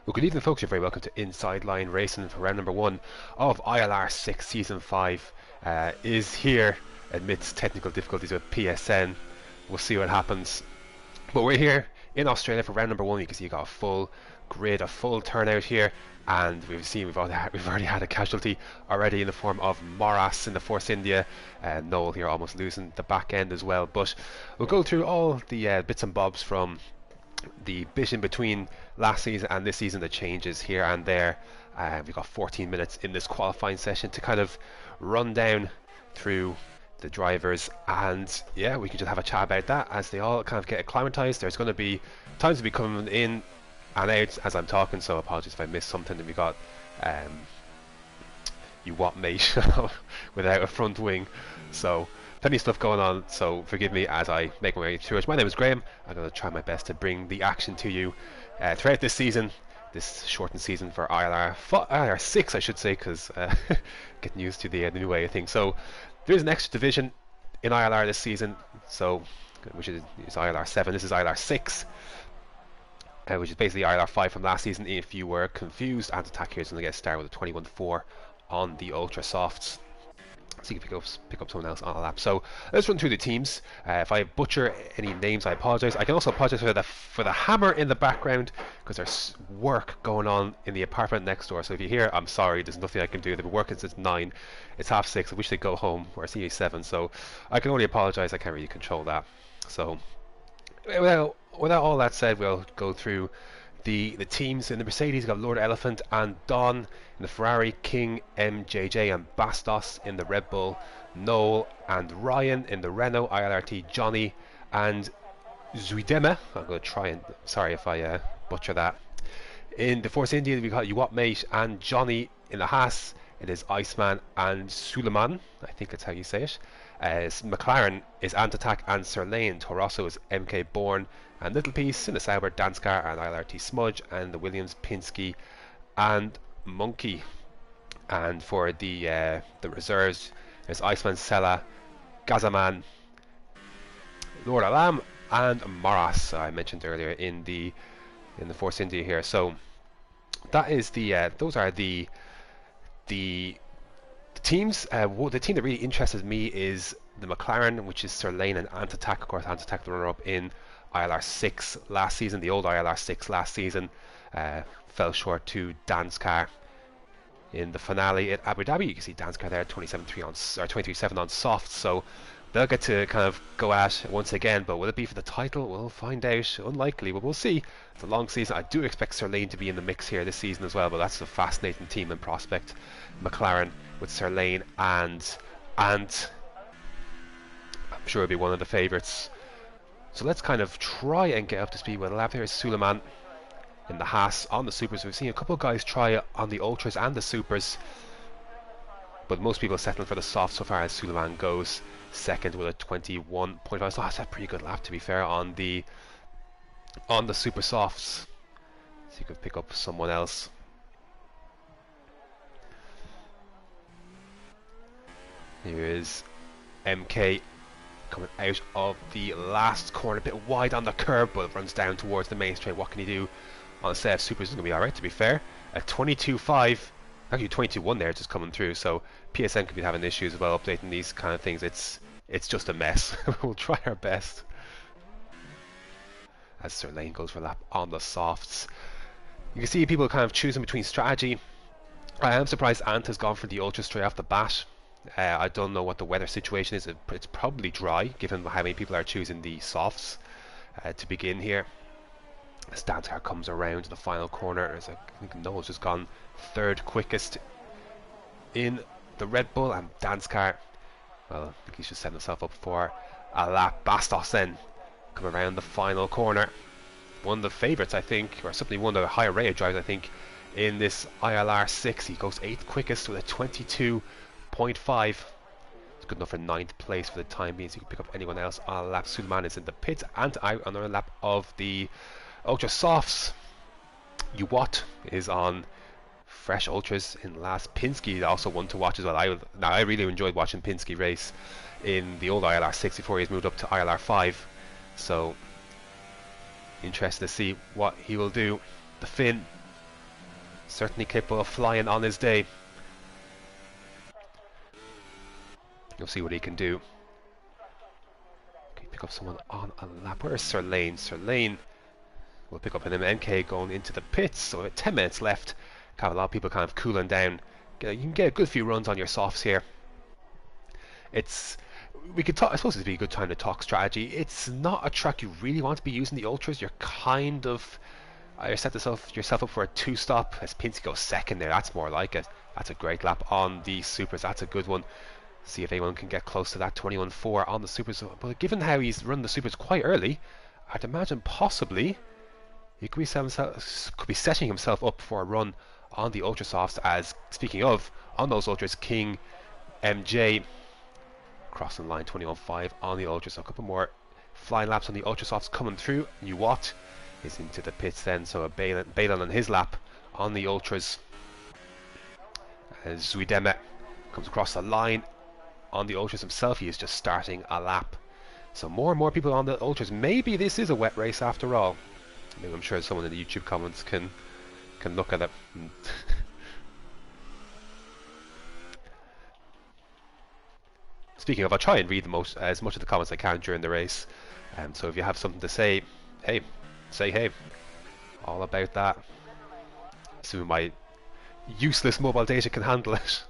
Well, good evening, folks. You're very welcome to Inside Line Racing for round number one of ILR6 Season 5. Is here amidst technical difficulties with PSN. We'll see what happens. But we're here in Australia for round number one. You can see you got a full grid, a full turnout here, and we've already had a casualty already in the form of Moras in the Force India. Noel here almost losing the back end as well. But we'll go through all the bits and bobs from the bit in between last season and this season, the changes here and there. We've got 14 minutes in this qualifying session to kind of run down through the drivers, and yeah, we can just have a chat about that as they all kind of get acclimatized. There's going to be times to be coming in and out as I'm talking, so apologies if I missed something. And we got you what mate without a front wing, so plenty of stuff going on, so forgive me as I make my way through it. My name is Graham. I'm going to try my best to bring the action to you throughout this season, this shortened season for ILR6, I should say, because getting used to the new way of things. So there's an extra division in ILR this season, so which is ILR7. This is ILR6, which is basically ILR5 from last season. If you were confused, Anti-Attack here is going to get started with a 21.4 on the Ultra Softs. So you can pick up someone else on a lap. So let's run through the teams. If I butcher any names, I apologise. I can also apologise for the hammer in the background, because there's work going on in the apartment next door. So if you hear, I'm sorry, there's nothing I can do. They've been working since 9. It's 6:30. I wish they'd go home. We're at 7, so I can only apologise. I can't really control that. So without all that said, we'll go through the teams. In the Mercedes, you've got Lord Elephant and Don. In the Ferrari, King, MJJ and Bastos. In the Red Bull, Noel and Ryan. In the Renault, ILRT, Johnny and Zuidema. I'm going to try and, sorry if I butcher that. In the Force India, we've got Yuwat Mate and Johnny. In the Haas, it is Iceman and Suleiman, I think that's how you say it. McLaren is Antatak and Sirlane. Torosso is MK Bourne and Little Piece. In the Sauber, Danskar and ILRT Smudge. And the Williams, Pinsky and Monkey. And for the reserves, there's Iceman, Sella, Gazaman, Lord Alam and Maras, I mentioned earlier in the Force India here. So that is those are the teams. The team that really interested me is the McLaren, which is Sirlane and Antatak. Of course, Antatak, the runner-up in ILR6 last season, the old ILR6 last season, fell short to Danskar in the finale at Abu Dhabi. You can see Danskar there, 27.3 on or 23.7 on soft. So they'll get to kind of go at once again. But will it be for the title? We'll find out. Unlikely, but we'll see. It's a long season. I do expect Sirlane to be in the mix here this season as well. But that's a fascinating team and prospect. McLaren with Sirlane and I'm sure it'll be one of the favourites. So let's kind of try and get up to speed with a lap. Here is Suleiman in the Haas on the Supers. We've seen a couple of guys try on the Ultras and the Supers, but most people settling for the soft so far as Suleiman goes second with a 21.5. So that's a pretty good lap, to be fair, on the Super Softs. So you could pick up someone else. Here is MK coming out of the last corner, a bit wide on the curb, but runs down towards the main straight. What can he do on a set of Supers? Is going to be alright, to be fair. A 22.5, actually 22.1 there, just coming through. So PSN could be having issues as well updating these kind of things. It's just a mess. We'll try our best. As Sirlane goes for a lap on the softs, you can see people kind of choosing between strategy. I am surprised Ant has gone for the Ultra straight off the bat. I don't know what the weather situation is. It's probably dry, given how many people are choosing the softs to begin here. As Danskar comes around to the final corner, I think Noel's just gone third quickest in the Red Bull, and Danskar, well, I think he's just setting himself up for a lap. Bastos then come around the final corner. One of the favourites, I think, or certainly one of the higher rated drivers, I think, in this ILR6. He goes 8th quickest with a 22.5. It's good enough for 9th place for the time being, so you can pick up anyone else on a lap. Suleiman is in the pits and out on another lap of the Ultra Softs. Uwat is on fresh Ultras in last. Pinsky also one to watch as well. I really enjoyed watching Pinsky race in the old ILR6 before he's moved up to ILR5. So interested to see what he will do. The Finn Certainly capable of flying on his day. You'll see what he can do. Can he pick up someone on a lap? Where is Sir Lane? Sir Lane will pick up an MK going into the pits. So 10 minutes left. Have a lot of people kind of cooling down. You can get a good few runs on your softs here. We could talk. I suppose it'd be a good time to talk strategy. It's not a track you really want to be using the ultras. You're kind of set yourself up for a two-stop as Pinsky goes second there. That's more like it. That's a great lap on the supers. That's a good one. See if anyone can get close to that 21.4 on the supers. But given how he's run the supers quite early, I'd imagine possibly he could be setting himself up for a run on the ultra softs. As speaking of, on those ultras, King MJ crossing line 21.5 on the ultras. So a couple more flying laps on the ultra softs coming through. Watt is into the pits then, so a Balin on his lap on the ultras. As Zuideme comes across the line on the ultras himself, he is just starting a lap. So more and more people on the ultras. Maybe this is a wet race after all. Maybe I'm sure someone in the YouTube comments can look at it. Speaking of, I'll try and read as much of the comments I can during the race. So if you have something to say, hey, say hey. All about that. Assuming my useless mobile data can handle it.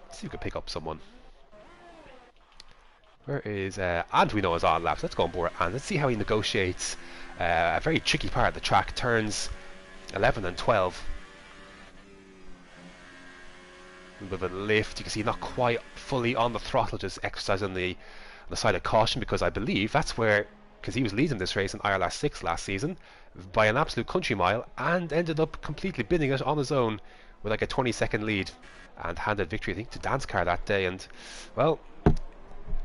Let's see if we can pick up someone. Where is and we know is on laps. Let's go on board and let's see how he negotiates a very tricky part of the track. Turns 11 and 12. A little bit of a lift. You can see not quite fully on the throttle, just exercising the side of caution, because I believe that's where, because he was leading this race in ILR6 last season by an absolute country mile and ended up completely bidding it on his own with like a 20-second lead and handed victory, I think, to Danskar that day. And well,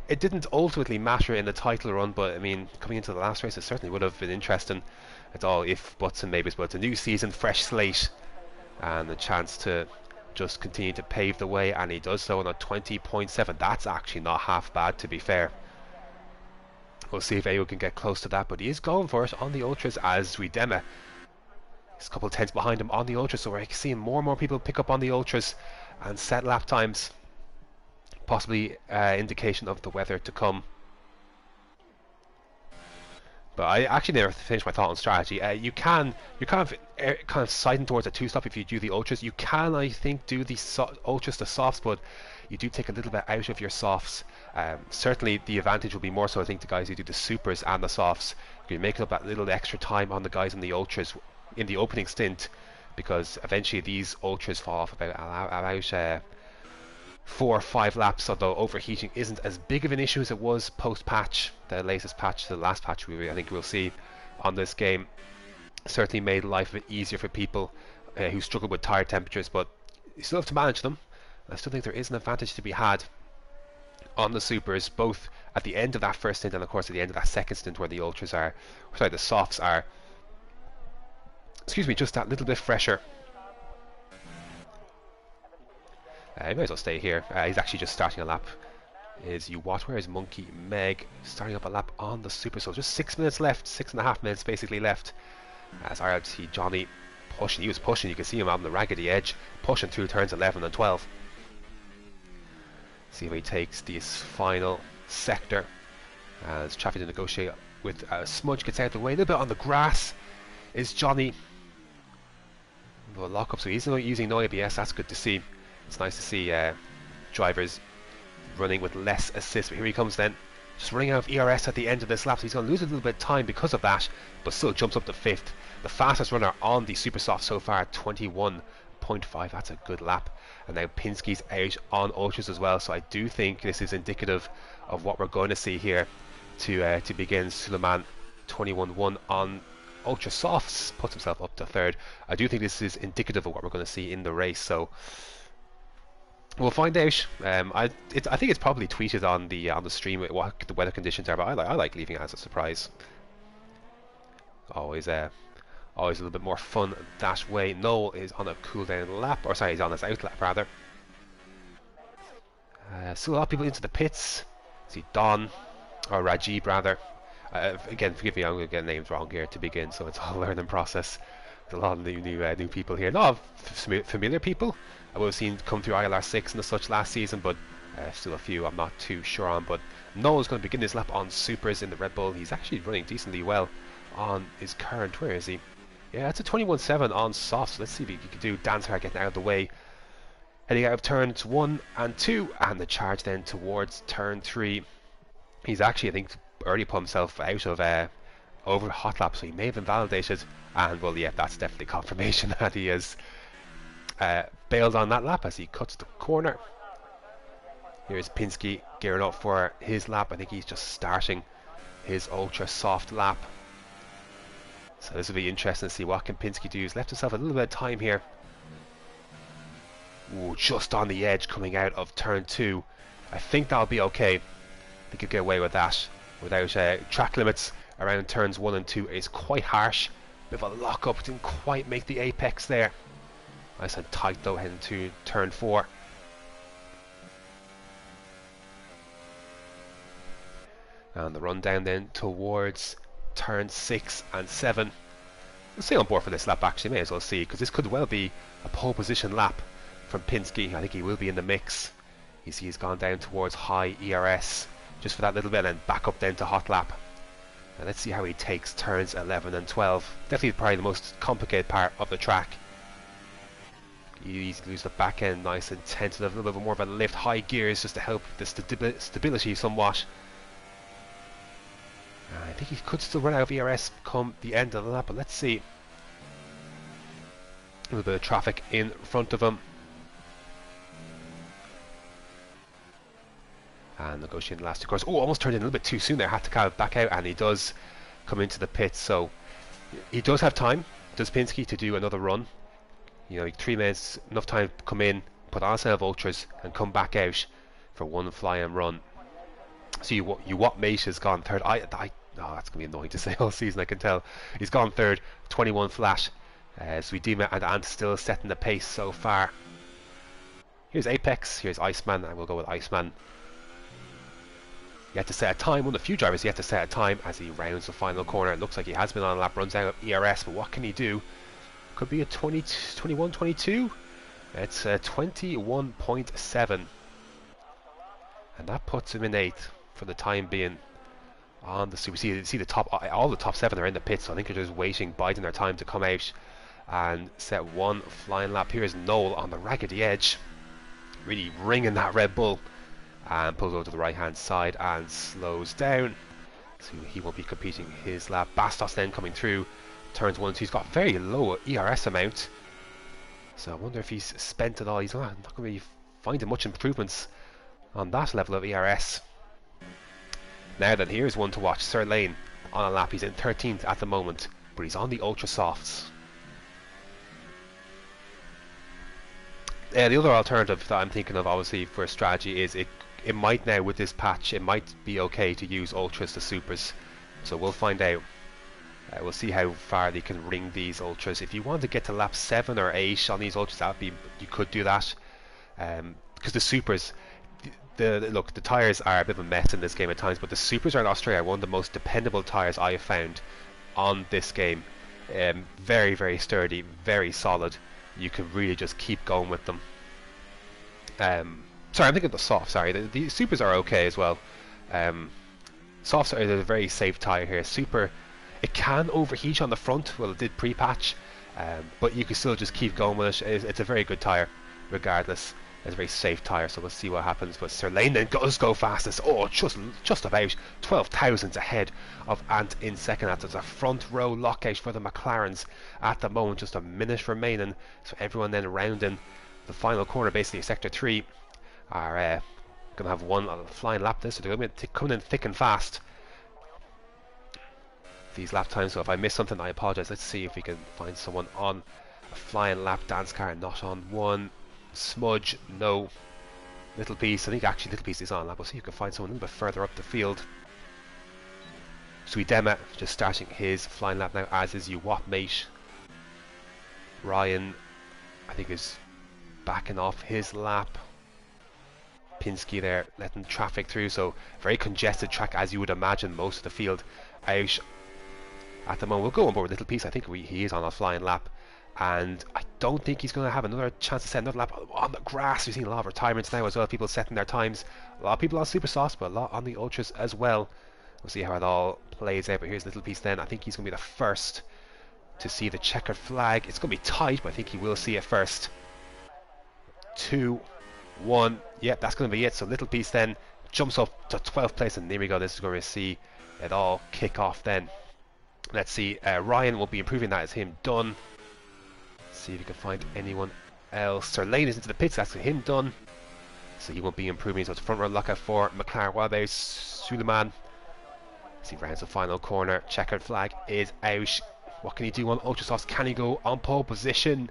it didn't ultimately matter in the title run, but I mean, coming into the last race, it certainly would have been interesting. It's all if, buts and maybes, but it's a new season, fresh slate, and a chance to just continue to pave the way, and he does so on a 20.7. That's actually not half bad, to be fair. We'll see if anyone can get close to that, but he is going for it on the ultras as Zuideme. He's a couple of tenths behind him on the ultras, so we're seeing more and more people pick up on the ultras and set lap times. Possibly indication of the weather to come. But I actually never finished my thought on strategy. You're kind of sighting towards a two-stop if you do the ultras. You can, I think, do the ultras to softs, but you do take a little bit out of your softs. Certainly, the advantage will be more so, I think, the guys who do the supers and the softs. You're making up that little extra time on the guys in the ultras in the opening stint, because eventually these ultras fall off about 4 or 5 laps, although overheating isn't as big of an issue as it was post-patch. The latest patch, the last patch I think we'll see on this game, certainly made life a bit easier for people who struggle with tire temperatures, but you still have to manage them. I still think there is an advantage to be had on the supers, both at the end of that first stint and of course at the end of that second stint, where the ultras are, sorry, the softs are, excuse me, just that little bit fresher. He might as well stay here. He's actually just starting a lap. Is Watt? Where is Monkey Meg? Starting up a lap on the super. So just 6 minutes left, 6.5 minutes basically left. As ILRGT Johnny pushing, he was pushing. You can see him on the raggedy edge, pushing through turns 11 and 12. See if he takes this final sector. As traffic to negotiate with Smudge gets out of the way. A little bit on the grass is Johnny. The lock up, so he's not using no ABS. That's good to see. It's nice to see drivers running with less assist. But here he comes then, just running out of ERS at the end of this lap. So he's going to lose a little bit of time because of that, but still jumps up to 5th. The fastest runner on the Super Soft so far, 21.5. That's a good lap. And now Pinsky's out on ultras as well. So I do think this is indicative of what we're going to see here to begin. Suleiman 21.1 on ultra softs, puts himself up to 3rd. I do think this is indicative of what we're going to see in the race. So we'll find out. I think it's probably tweeted on the stream what the weather conditions are, but I like leaving it as a surprise. Always a little bit more fun that way. Noel is on a cool down lap, or sorry, he's on his out lap rather. Still a lot of people into the pits. See Don, or Rajib rather. Again, forgive me, I'm going to get names wrong here to begin, so it's all a learning process. A lot of new people here. A lot of familiar people I would have seen come through ILR6 and the such last season, but still a few I'm not too sure on. But Noel's going to begin his lap on supers in the Red Bull. He's actually running decently well on his current. Where is he? Yeah, it's a 21.7 on soft. So let's see if he can do Dancer getting out of the way. Heading out of turns 1 and 2, and the charge then towards turn 3. He's actually, I think, already put himself out of over hot lap, so he may have invalidated. And well, yeah, that's definitely confirmation that he has bailed on that lap as he cuts the corner. Here's Pinsky gearing up for his lap. I think he's just starting his ultra soft lap. So this will be interesting to see what can Pinsky do. He's left himself a little bit of time here. Ooh, just on the edge coming out of turn 2. I think that'll be okay. He could get away with that without track limits around turns 1 and 2 is quite harsh. Bit of a lock up, didn't quite make the apex there. Nice and tight though heading to turn 4. And the run down then towards turn 6 and 7. We'll stay on board for this lap actually, may as well see, because this could well be a pole position lap from Pinsky. I think he will be in the mix. You see he's gone down towards high ERS just for that little bit and back up then to hot lap. Now let's see how he takes turns 11 and 12. Definitely probably the most complicated part of the track. You lose the back end nice and tentative, a little bit more of a lift, high gears just to help the stability somewhat. I think he could still run out of ERS come the end of the lap, but let's see. A little bit of traffic in front of him. And negotiating the last 2 corners. Oh, almost turned in a little bit too soon there. Had to kind of back out, and he does come into the pits. So he does have time, does Pinsky, to do another run. You know, 3 minutes, enough time to come in, put on a set of ultras, and come back out for one fly-in run. So you what mate has gone third. Oh, that's gonna be annoying to say all season. I can tell he's gone third, 21 flat. So Dima and Ant still setting the pace so far. Here's Apex. Here's Iceman, and we'll go with Iceman. Yet to set a time. One of the few drivers yet to set a time as he rounds the final corner. It looks like he has been on a lap, runs out of ERS, but what can he do? Could be a 21, 22. It's 21.7, and that puts him in 8th for the time being. On the super, see the top, all the top 7 are in the pits, so I think they're just waiting, biding their time to come out and set one flying lap. Here's Noel on the raggedy edge, really ringing that Red Bull, and pulls over to the right hand side and slows down, so he won't be competing his lap. Bastos then coming through turns 1 and 2. He's got very low ERS amount, so I wonder if he's spent it all. He's not going to be finding much improvements on that level of ERS. Now then, here's one to watch. Sir Lane on a lap. He's in 13th at the moment, but he's on the ultra softs. The other alternative that I'm thinking of, obviously, for a strategy is it might now, with this patch, it might be okay to use ultras to supers. So we'll find out. We'll see how far they can ring these ultras. If you want to get to lap 7 or 8 on these ultras, you could do that. Because the supers, look, the tyres are a bit of a mess in this game at times, but the supers are in Australia one of the most dependable tyres I have found on this game. Very, very sturdy, very solid. You can really just keep going with them. Sorry, I'm thinking of the softs. Sorry, the supers are okay as well. Softs are a very safe tyre here. Super, it can overheat on the front. Well, it did pre-patch, but you can still just keep going with it. It's a very good tyre, regardless. It's a very safe tyre, so we'll see what happens. But Sir Lane then does go fastest. Oh, just about 12 thousandths ahead of Ant in second. That's a front row lockout for the McLarens at the moment. Just a minute remaining. So everyone then rounding the final corner, basically sector 3, are going to have one flying lap this. So they're going to be coming in thick and fast, these lap times. So if I miss something, I apologise. Let's see if we can find someone on a flying lap. Dance car not on one. Smudge, no. Little Piece, I think actually Little Piece is on lap. We'll see if you can find someone a little bit further up the field. Sweetdema just starting his flying lap now, as is Uwap mate. Ryan, I think, is backing off his lap. Pinsky there letting traffic through, so very congested track, as you would imagine. Most of the field out at the moment. We'll go on board with Little Piece. I think he is on a flying lap. and I don't think he's going to have another chance to set another lap on the grass. We've seen a lot of retirements now as well, people setting their times. A lot of people on super softs, but a lot on the ultras as well. We'll see how it all plays out, but here's a little piece then. I think he's going to be the first to see the checkered flag. It's going to be tight, but I think he will see it first. 2, 1, yep, that's going to be it. So little piece then jumps up to 12th place, and there we go. This is going to see it all kick off then. Let's see, Ryan will be improving that as him done. See if you can find anyone else. Sir Lane is into the pits, that's him done. So he won't be improving, so it's front row lockout for McLaren. What about Suleiman? See, rounds the final corner. Checkered flag is out. What can he do on Ultrasofts? Can he go on pole position?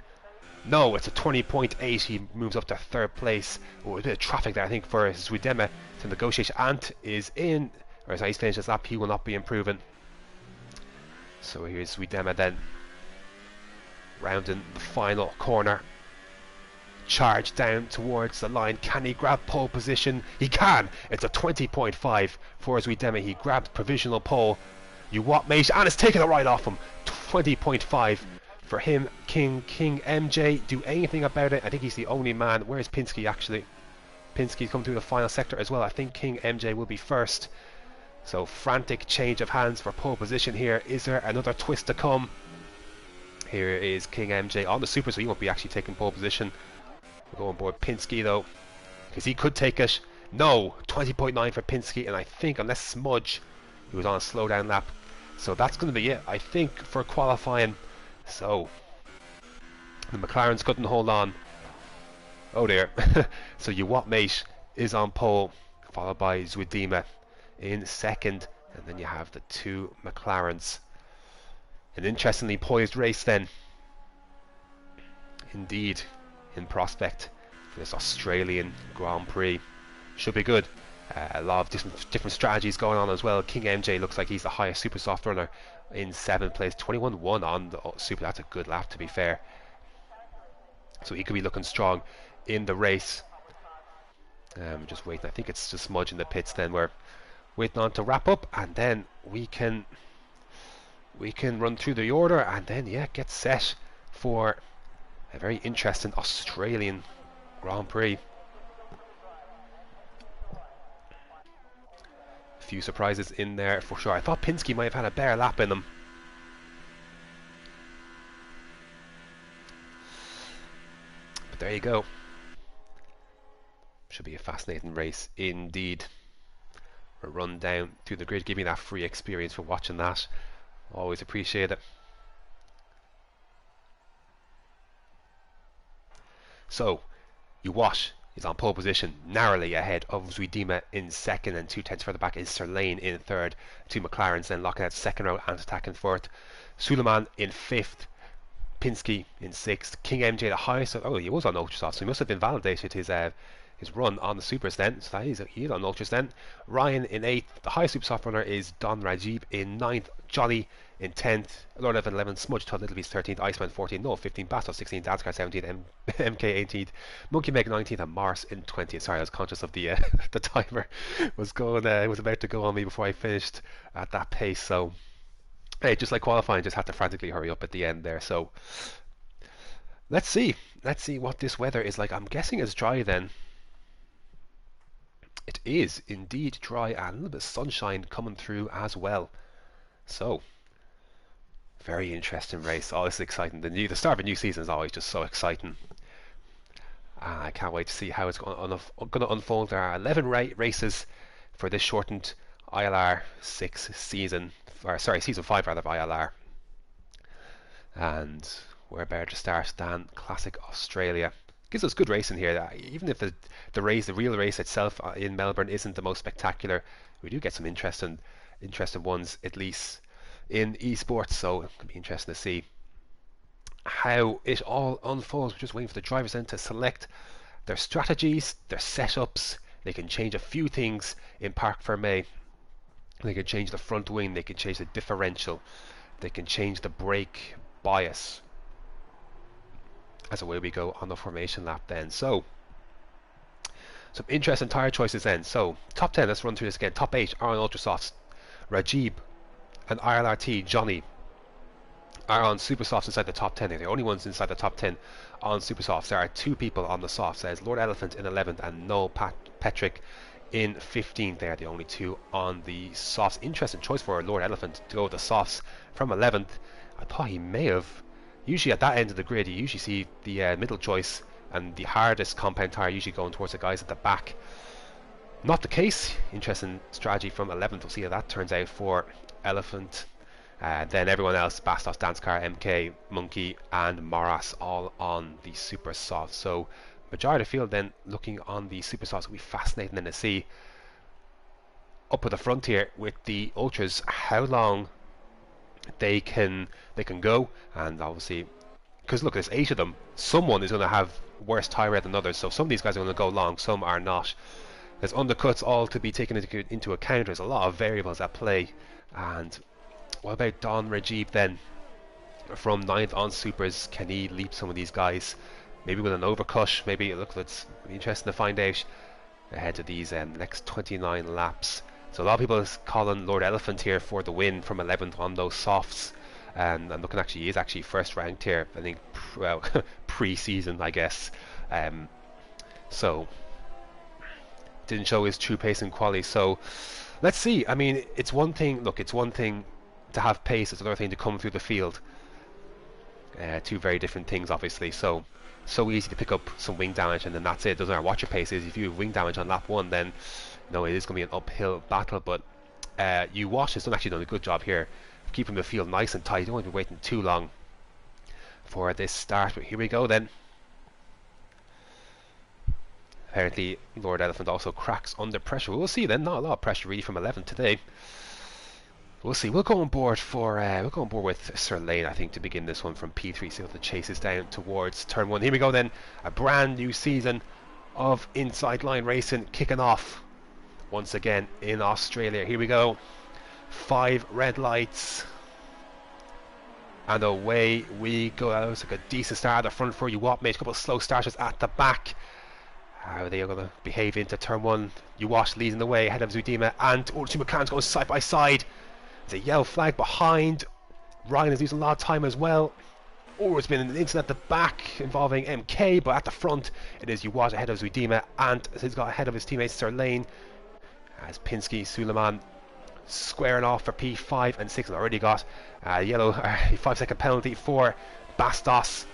No, it's a 20.8. He moves up to 3rd place. Oh, a bit of traffic there, I think, for Zuidema to negotiate. Ant is in, or as he's finished his lap, he will not be improving. So here's Zuidema then, rounding the final corner. Charge down towards the line. Can he grab pole position? He can. It's a 20.5 for Zuidema. He grabbed provisional pole. You what, mate? And it's taken it right off him. 20.5 for him. King MJ, do anything about it? I think he's the only man. Where's Pinsky actually? Pinsky's come through the final sector as well. I think King MJ will be first. So frantic change of hands for pole position here. Is there another twist to come? Here is King MJ on the super, so he won't be actually taking pole position. We'll go on board Pinsky though, because he could take it. No, 20.9 for Pinsky, and I think unless Smudge, he was on a slow down lap, so that's going to be it, I think, for qualifying. So the McLarens couldn't hold on. Oh dear. So you what, mate, is on pole, followed by Zuidema in 2nd, and then you have the 2 McLarens. An interestingly poised race then, indeed, in prospect for this Australian Grand Prix. Should be good. A lot of different strategies going on as well. King MJ looks like he's the highest super soft runner in 7th place. 21.1 on the super. That's a good lap, to be fair. So he could be looking strong in the race. Just waiting. I think it's just Smudge in the pits then. We're waiting on to wrap up, and then we can run through the order, and then get set for a very interesting Australian Grand Prix. A few surprises in there for sure. I thought Pinsky might have had a better lap in him. But there you go. Should be a fascinating race indeed. A run down through the grid, giving that free experience for watching that. Always appreciate it. So, Uwash is on pole position, narrowly ahead of Zuidema in 2nd, and 2 tenths further back is Sir Lane in 3rd. 2 McLarens then locking out 2nd row and attacking 4th. Suleiman in 5th, Pinsky in 6th. King MJ the highest. Oh, he was on Ultrasoft, so he must have been validated his run on the supers then. So he's on ultras then. Ryan in 8th. The highest super soft runner is Don Rajib in 9th. Johnny in 10th. Lord Evan 11th. Smudge Todd Littleby's 13th. Iceman 14th. Noah 15th. Basto 16th. Danskar 17th. MK 18th. Monkey Meg 19th. And Mars in 20th. Sorry, I was conscious of the the timer was about to go on me before I finished at that pace. So hey, just like qualifying, just had to frantically hurry up at the end there. So let's see what this weather is like. I'm guessing it's dry then. It is indeed dry, and a little bit of sunshine coming through as well. So, very interesting race. Oh, this is exciting. The start of a new season is always just so exciting. I can't wait to see how it's going to unfold. There are 11 races for this shortened ILR6 season, or sorry, season 5 rather of ILR. And we're better to start than Classic Australia. Gives us good racing here. Even if the real race itself in Melbourne isn't the most spectacular, we do get some interesting ones, at least in esports. So it could be interesting to see how it all unfolds. We're just waiting for the drivers then to select their strategies, their setups. They can change a few things in Parc Fermé. They can change the front wing. They can change the differential. They can change the brake bias. As away we go on the formation lap then. So, some interesting tyre choices then. So, top 10, let's run through this again. Top 8 are on Ultrasofts. Rajib and ILRT Johnny are on super softs inside the top 10. They're the only ones inside the top 10 on super softs. There are 2 people on the softs. There's Lord Elephant in 11th and Noel Patrick in 15th. They're the only 2 on the softs. Interesting choice for Lord Elephant to go with the softs from 11th. I thought he may have. Usually at that end of the grid, you usually see the middle choice and the hardest compound tire usually going towards the guys at the back. Not the case. Interesting strategy from 11th. We'll see how that turns out for Elephant. Then everyone else, Bastos, Danskar, MK, Monkey and Moras all on the super soft. So majority of the field then looking on the super softs. Will be fascinating then to see up at the front here with the ultras how long they can go. And obviously, because look, there's 8 of them, someone is going to have worse tire wear than others. So some of these guys are going to go long, some are not. There's undercuts all to be taken into account. There's a lot of variables at play. And what about Don Rajib then? From 9th on supers, can he leap some of these guys? Maybe with an overcut. Maybe look, it's interesting to find out ahead of these next 29 laps. So a lot of people is calling Lord Elephant here for the win from 11th on those softs. And I'm looking, actually, he is actually first ranked here. I think, well, pre-season, I guess. So didn't show his true pace and quality. So let's see. I mean, it's one thing. Look, it's one thing to have pace. It's another thing to come through the field. 2 very different things, obviously. So easy to pick up some wing damage, and then that's it. Doesn't matter what your pace is. If you have wing damage on lap 1, then no, it is going to be an uphill battle. But you watch has actually done a good job here, keeping the field nice and tight. You don't want to be waiting too long for this start. But here we go then. Apparently, Lord Elephant also cracks under pressure. We'll see then. Not a lot of pressure really from 11 today. We'll see. We'll go on board with Sir Lane, I think, to begin this one from P3. See what the chase is down towards turn 1. Here we go then. A brand new season of inside line racing kicking off once again in Australia. Here we go. 5 red lights. And away we go. That looks like a decent start at the front for you, Wattmate. A couple of slow starters at the back. How are they going to behave into turn 1? You watch leading the way ahead of Zudima, and two McLarens going side by side. There's a yellow flag behind. Ryan is losing a lot of time as well. Oh, it's been an incident at the back involving MK, but at the front it is Uwaz ahead of Zudima, and he's got ahead of his teammates Sir Lane as Pinsky, Suleiman squaring off for P5 and 6, and already got a yellow 5-second penalty for Bastos.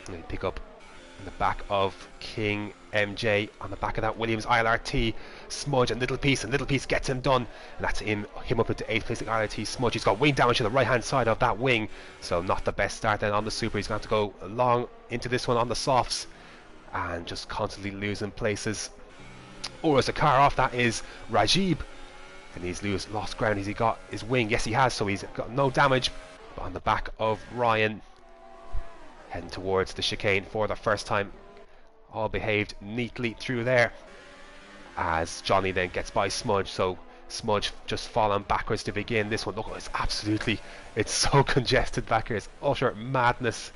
And they pick up in the back of King MJ, on the back of that Williams ILRT, Smudge and Little Piece gets him done, and that's him up into 8th place. ILRT Smudge, he's got wing damage to the right hand side of that wing, so not the best start then on the super. He's going to have to go long into this one on the softs and just constantly losing places. Oh, there's a car off. That is Rajib, and he's lost ground. Has he got his wing? Yes, he has, so he's got no damage. But on the back of Ryan, heading towards the chicane for the first time. All behaved neatly through there as Johnny then gets by Smudge. So Smudge just falling backwards to begin this one. Look, it's so congested back here. It's utter madness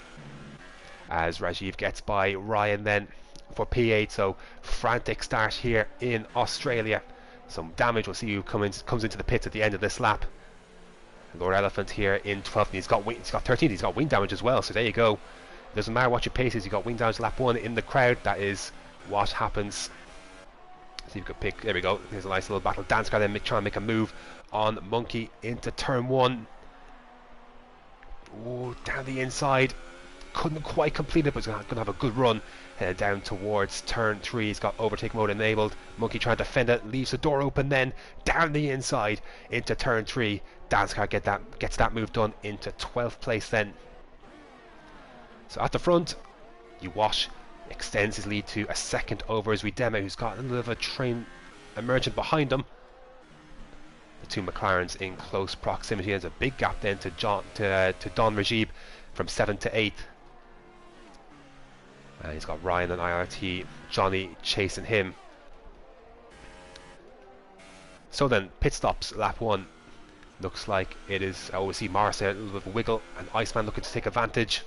as Rajiv gets by Ryan then for P8. So frantic start here in Australia. Some damage. We'll see who comes into the pits at the end of this lap. Lord Elephant here in 12th, and he's got 13th. He's got wing damage as well, so there you go. Doesn't matter what your pace is, you got wing damage lap 1 in the crowd. That is what happens. See if we could pick. There we go. There's a nice little battle. Danskar then trying to make a move on Monkey into turn 1. Oh, down the inside. Couldn't quite complete it, but he's going to have a good run. Headed down towards turn 3. He's got overtake mode enabled. Monkey trying to defend it. Leaves the door open then. Down the inside into turn 3. Danskar gets that move done into 12th place then. So at the front, Uwash extends his lead to a second over as Dema, who's got a little bit of a train emergent behind him. The 2 McLarens in close proximity. There's a big gap then to Don Rajib from 7th to 8th. And he's got Ryan and IRT, Johnny chasing him. So then, pit stops, lap 1. Looks like it is, we see Morris there, a little bit of a wiggle, and Iceman looking to take advantage.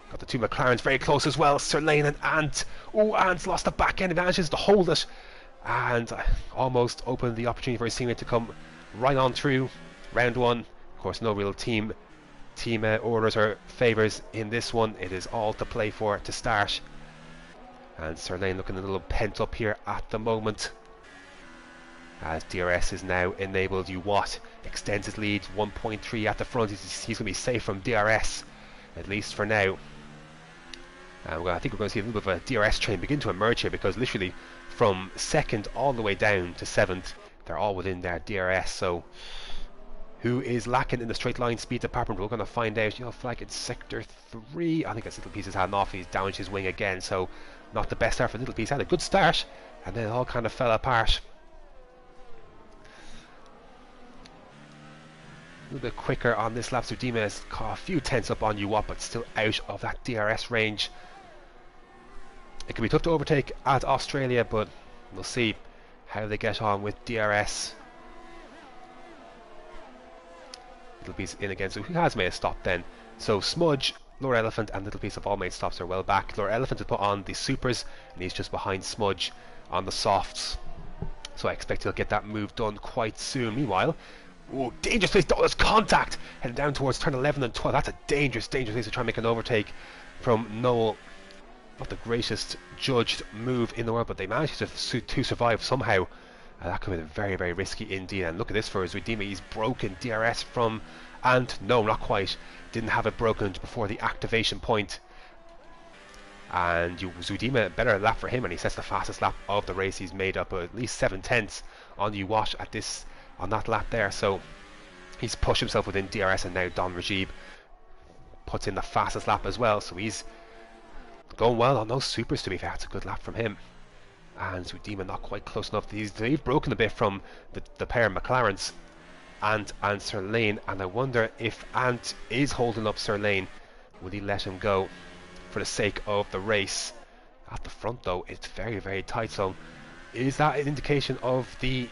Got the 2 McLarens very close as well, Sir Lane and Ant. Oh, Ant's lost the back end, manages to hold it, and almost opened the opportunity for his teammate to come right on through round 1. Of course, no real team team orders or favours in this one. It is all to play for to start. And Sirlane looking a little pent up here at the moment, as DRS is now enabled. Uwat extends his lead, 1.3 at the front. He's going to be safe from DRS, at least for now. And I think we're going to see a little bit of a DRS train begin to emerge here, because literally from second all the way down to 7th, they're all within their DRS. So who is lacking in the straight line speed department? We're going to find out. Yellow flag in sector 3. I think that's Little Piece is heading off. He's damaged his wing again, so not the best start for Little Piece. Had a good start, and then it all kind of fell apart. A little bit quicker on this lap. Zudima has caught a few tenths up on Uwat, but still out of that DRS range. It can be tough to overtake at Australia, but we'll see how they get on with DRS. Little Piece in again, so who has made a stop then? So Smudge, Lord Elephant and Little Piece have all made stops. Are well back. Lord Elephant has put on the supers, and he's just behind Smudge on the softs, so I expect he'll get that move done quite soon. Meanwhile, oh, dangerous place. There's contact heading down towards turn 11 and 12. That's a dangerous place to try and make an overtake from Noel. Not the greatest judged move in the world, but they managed to survive somehow. That could have been very, very risky indeed. And look at this for Zudima. He's broken DRS from, and no, not quite. Didn't have it broken before the activation point. And Zudima, better lap for him, and he sets the fastest lap of the race. He's made up at least 7 tenths on Uwat at this, on that lap there. So he's pushed himself within DRS, and now Don Rajib puts in the fastest lap as well. So he's going well on those supers, to be fair. That's a good lap from him. And Zudima not quite close enough. They've broken a bit from the pair of McLarens, Ant and Sirlane, and I wonder if Ant is holding up Sirlane. Will he let him go for the sake of the race? At the front though, it's very, very tight. So is that an indication of the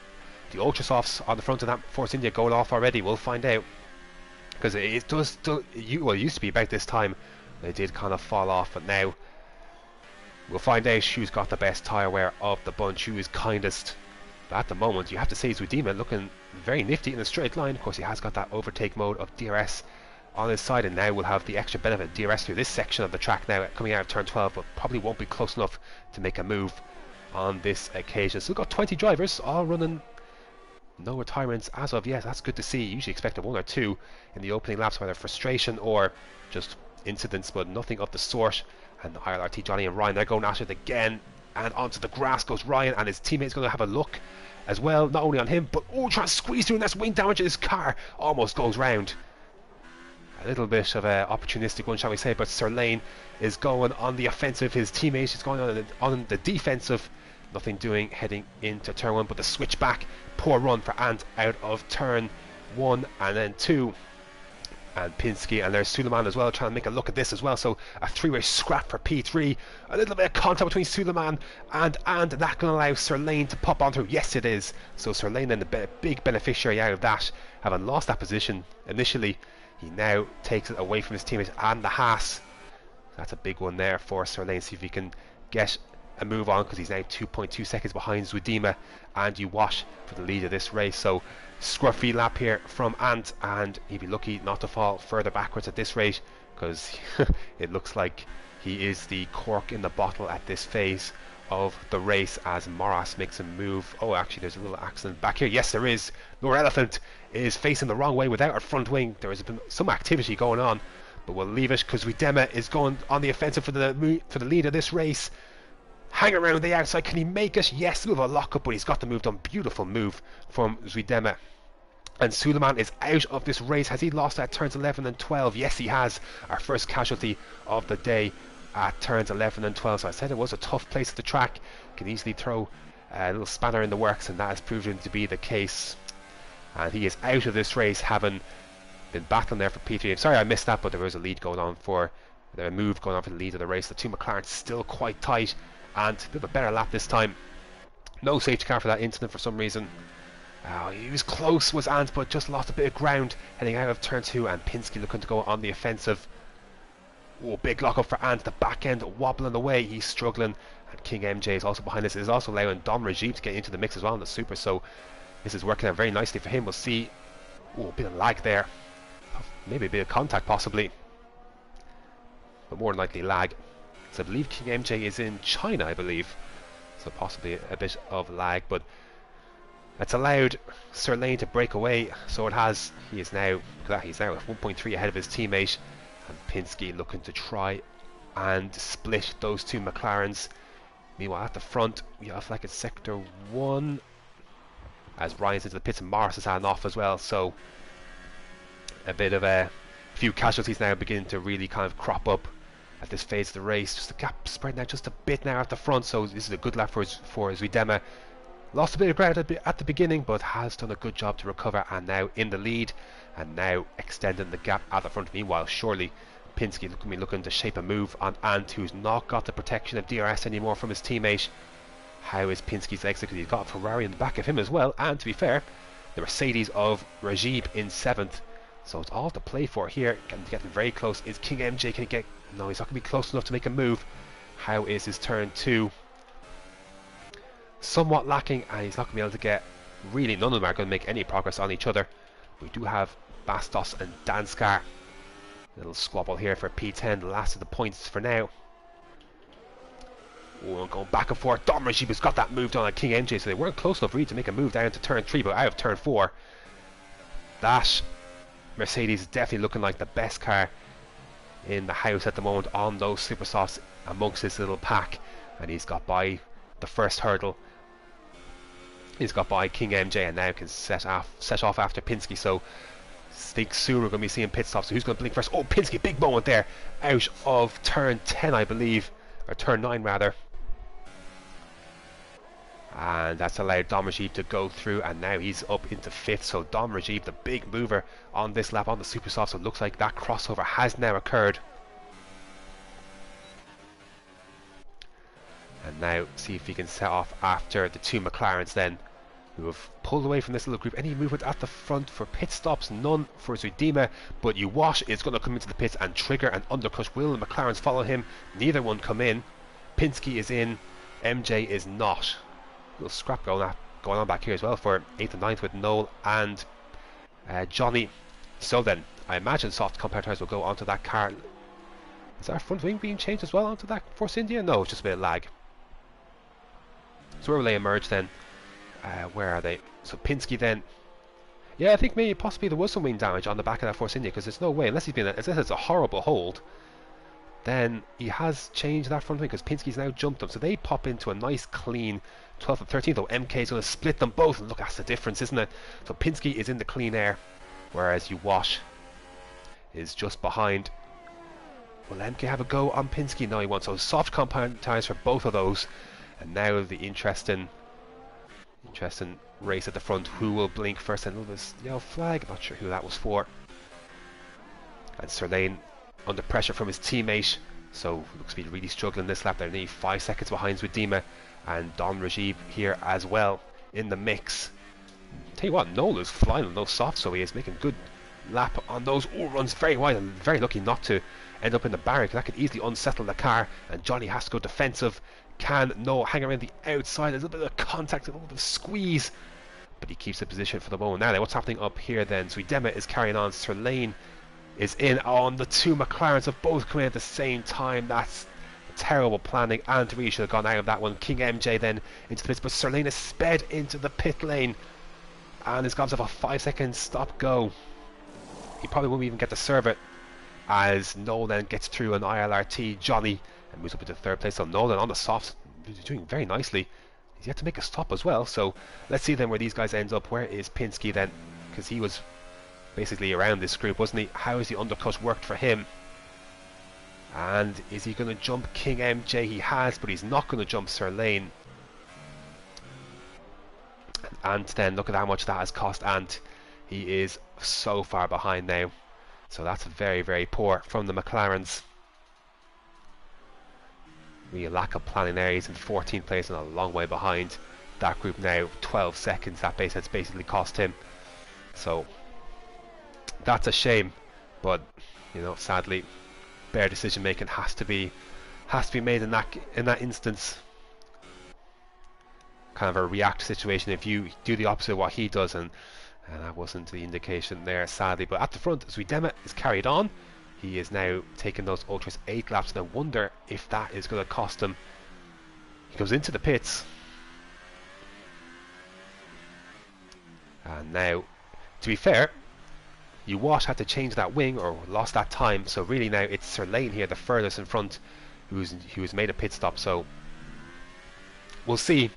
ultra softs on the front of that Force India going off already? We'll find out, because it does well, it used to be about this time they did kind of fall off, but now we'll find out who's got the best tyre wear of the bunch, who is kindest. But at the moment, you have to say Zudima looking very nifty in a straight line. Of course, he has got that overtake mode of DRS on his side, and now we'll have the extra benefit of DRS through this section of the track now coming out of turn 12, but probably won't be close enough to make a move on this occasion. So we've got 20 drivers all running, no retirements as of yet. That's good to see. You usually expect a 1 or 2 in the opening laps, whether frustration or just incidents, but nothing of the sort. And the ILRT, Johnny and Ryan, they're going at it again, and onto the grass goes Ryan, and his teammate's going to have a look as well, not only on him, but trying to squeeze through, and that's wing damage. His car almost goes round. A little bit of an opportunistic one, shall we say, but Sirlane is going on the offensive. His teammate is going on the defensive. Nothing doing heading into turn 1, but the switch back, poor run for Ant out of turn 1 and then 2. And Pinsky, and there's Suleiman as well, trying to make a look at this as well. So a 3-way scrap for P3. A little bit of contact between Suleiman and that going to allow Sirlane to pop on through. Yes, it is. So Sirlane then the big beneficiary out of that, having lost that position initially. He now takes it away from his teammates and the Haas. That's a big one there for Sirlane. See if he can get a move on, because he's now 2.2 seconds behind Zudima and Uwat for the lead of this race. So scruffy lap here from Ant, and he'd be lucky not to fall further backwards at this rate, because it looks like he is the cork in the bottle at this phase of the race, as Moras makes a move. Oh, actually there's a little accident back here. Yes, there is. Lord Elephant is facing the wrong way without her front wing. There has been some activity going on, but we'll leave it, because Zudima is going on the offensive for the lead of this race. Hang around the outside. Can he make it? Yes, a little lock up, but he's got the move done. Beautiful move from Zudima. And Suleiman is out of this race. Has he lost at turns 11 and 12? Yes, he has. Our first casualty of the day at turns 11 and 12. So I said it was a tough place at the track. Can easily throw a little spanner in the works, and that has proven to be the case. And he is out of this race, having been battling there for P3. I'm sorry I missed that, but there was a lead going on for the move going on for the lead of the race. The two McLarens still quite tight, and a bit of a better lap this time. No safety car for that incident for some reason. He was close, was Ant, but just lost a bit of ground heading out of turn 2, and Pinsky looking to go on the offensive. Oh, big lock up for Ant. The back end wobbling away. He's struggling, and King MJ is also behind this. It is also allowing Don Rajib to get into the mix as well in the super, so this is working out very nicely for him. We'll see. Oh, a bit of lag there. maybe a bit of contact possibly, but more than likely lag. So I believe King MJ is in China, I believe, so possibly a bit of lag, but it's allowed Sir Lane to break away. So it has. He's now at 1.3 ahead of his teammate, and Penske looking to try and split those two McLarens. Meanwhile, at the front, we have like a sector 1 as Ryan's into the pits and Morris is hand off as well. So a bit of a few casualties now beginning to really kind of crop up at this phase of the race. Just the gap spreading out just a bit now at the front. So this is a good lap for Zuidema. Lost a bit of ground at the beginning, but has done a good job to recover and now in the lead and now extending the gap at the front. Meanwhile, surely Penske looking to shape a move on Ant, who's not got the protection of DRS anymore from his teammate. How is Pinsky's exit? Because he's got a Ferrari in the back of him as well, and to be fair, the Mercedes of Rajib in 7th. So it's all to play for here. Getting very close. Is King MJ can he get? No, he's not going to be close enough to make a move. How is his turn 2? Somewhat lacking, and he's not going to be able to get. Really, none of them are going to make any progress on each other. We do have Bastos and Danskar. Little squabble here for P10, the last of the points for now. Oh, going back and forth. Dom Rajib has got that move done on King MJ, so they weren't close enough really to make a move down to turn 3, but out of turn 4. That Mercedes is definitely looking like the best car in the house at the moment on those super softs amongst this little pack, and he's got by the first hurdle. He's got by King MJ and now can set off after Penske. So think soon we're going to be seeing pit stops. So who's going to blink first? Oh, Penske, big moment there out of turn 10, I believe, or turn 9 rather. And that's allowed Dom Rajib to go through, and now he's up into 5th. So Dom Rajib, the big mover on this lap on the super soft. So it looks like that crossover has now occurred. And now see if he can set off after the two McLarens then, who have pulled away from this little group. Any movement at the front for pit stops? None for Zuidema, but Uwash is going to come into the pits and trigger an undercut. Will the McLarens follow him? Neither one come in. Penske is in, MJ is not. A little scrap going on back here as well for 8th and 9th with Noel and Johnny. So then, I imagine soft compound tires will go onto that car. Is our front wing being changed as well onto that Force India? No, it's just a bit of lag. So where will they emerge then? Where are they? So Penske then. Yeah, I think maybe possibly there was some wing damage on the back of that Force India, because there's no way, unless it's a horrible hold, then he has changed that front wing, because Penske's now jumped them. So they pop into a nice clean 12th and 13th, though MK is going to split them both, and look, that's the difference, isn't it? So Penske is in the clean air, whereas Uwash is just behind. Will MK have a go on Penske? No, he won't. So soft compound tires for both of those. And now the interesting race at the front. Who will blink first? And this yellow flag. I'm not sure who that was for. And Sir Lane under pressure from his teammate. So looks to be really struggling this lap. They're nearly 5 seconds behind Zuidema, and Don Rajib here as well in the mix. Tell you what, Nola's flying on those softs, so he is making good lap on those. Oh, runs very wide and very lucky not to end up in the barrier, because that could easily unsettle the car. And Johnny has to go defensive. Can Noel hang around the outside? There's a little bit of contact, a little bit of squeeze, but he keeps the position for the moment. Now what's happening up here then? Zuidema is carrying on. Sir Lane is in on. The two McLarens have both come in at the same time. That's terrible planning, and really should have gone out of that one. King MJ then into the pits, but Sir Lane is sped into the pit lane and has got himself a 5-second stop go. He probably won't even get to serve it, as Noel then gets through an ILRT Johnny and moves up into 3rd place. So Nolan on the softs, he's doing very nicely. He's yet to make a stop as well. So let's see then where these guys end up. Where is Penske then? Because he was basically around this group, wasn't he? How has the undercut worked for him? And is he going to jump King MJ? He has, but he's not going to jump Sir Lane. And then look at how much that has cost Ant. He is so far behind now. So that's very, very poor from the McLarens. Real lack of planning there. He's in 14th place and a long way behind that group now. 12 seconds that has basically cost him. So that's a shame, but you know, sadly, better decision making has to be made in that instance. Kind of a react situation. If you do the opposite of what he does and And that wasn't the indication there, sadly. But at the front, Zuidema is carried on. He is now taking those Ultras 8 laps. And I wonder if that is going to cost him. He goes into the pits. And now, to be fair, Uwash had to change that wing or lost that time. So really now it's Sir Lane here, the furthest in front, who's made a pit stop. So we'll see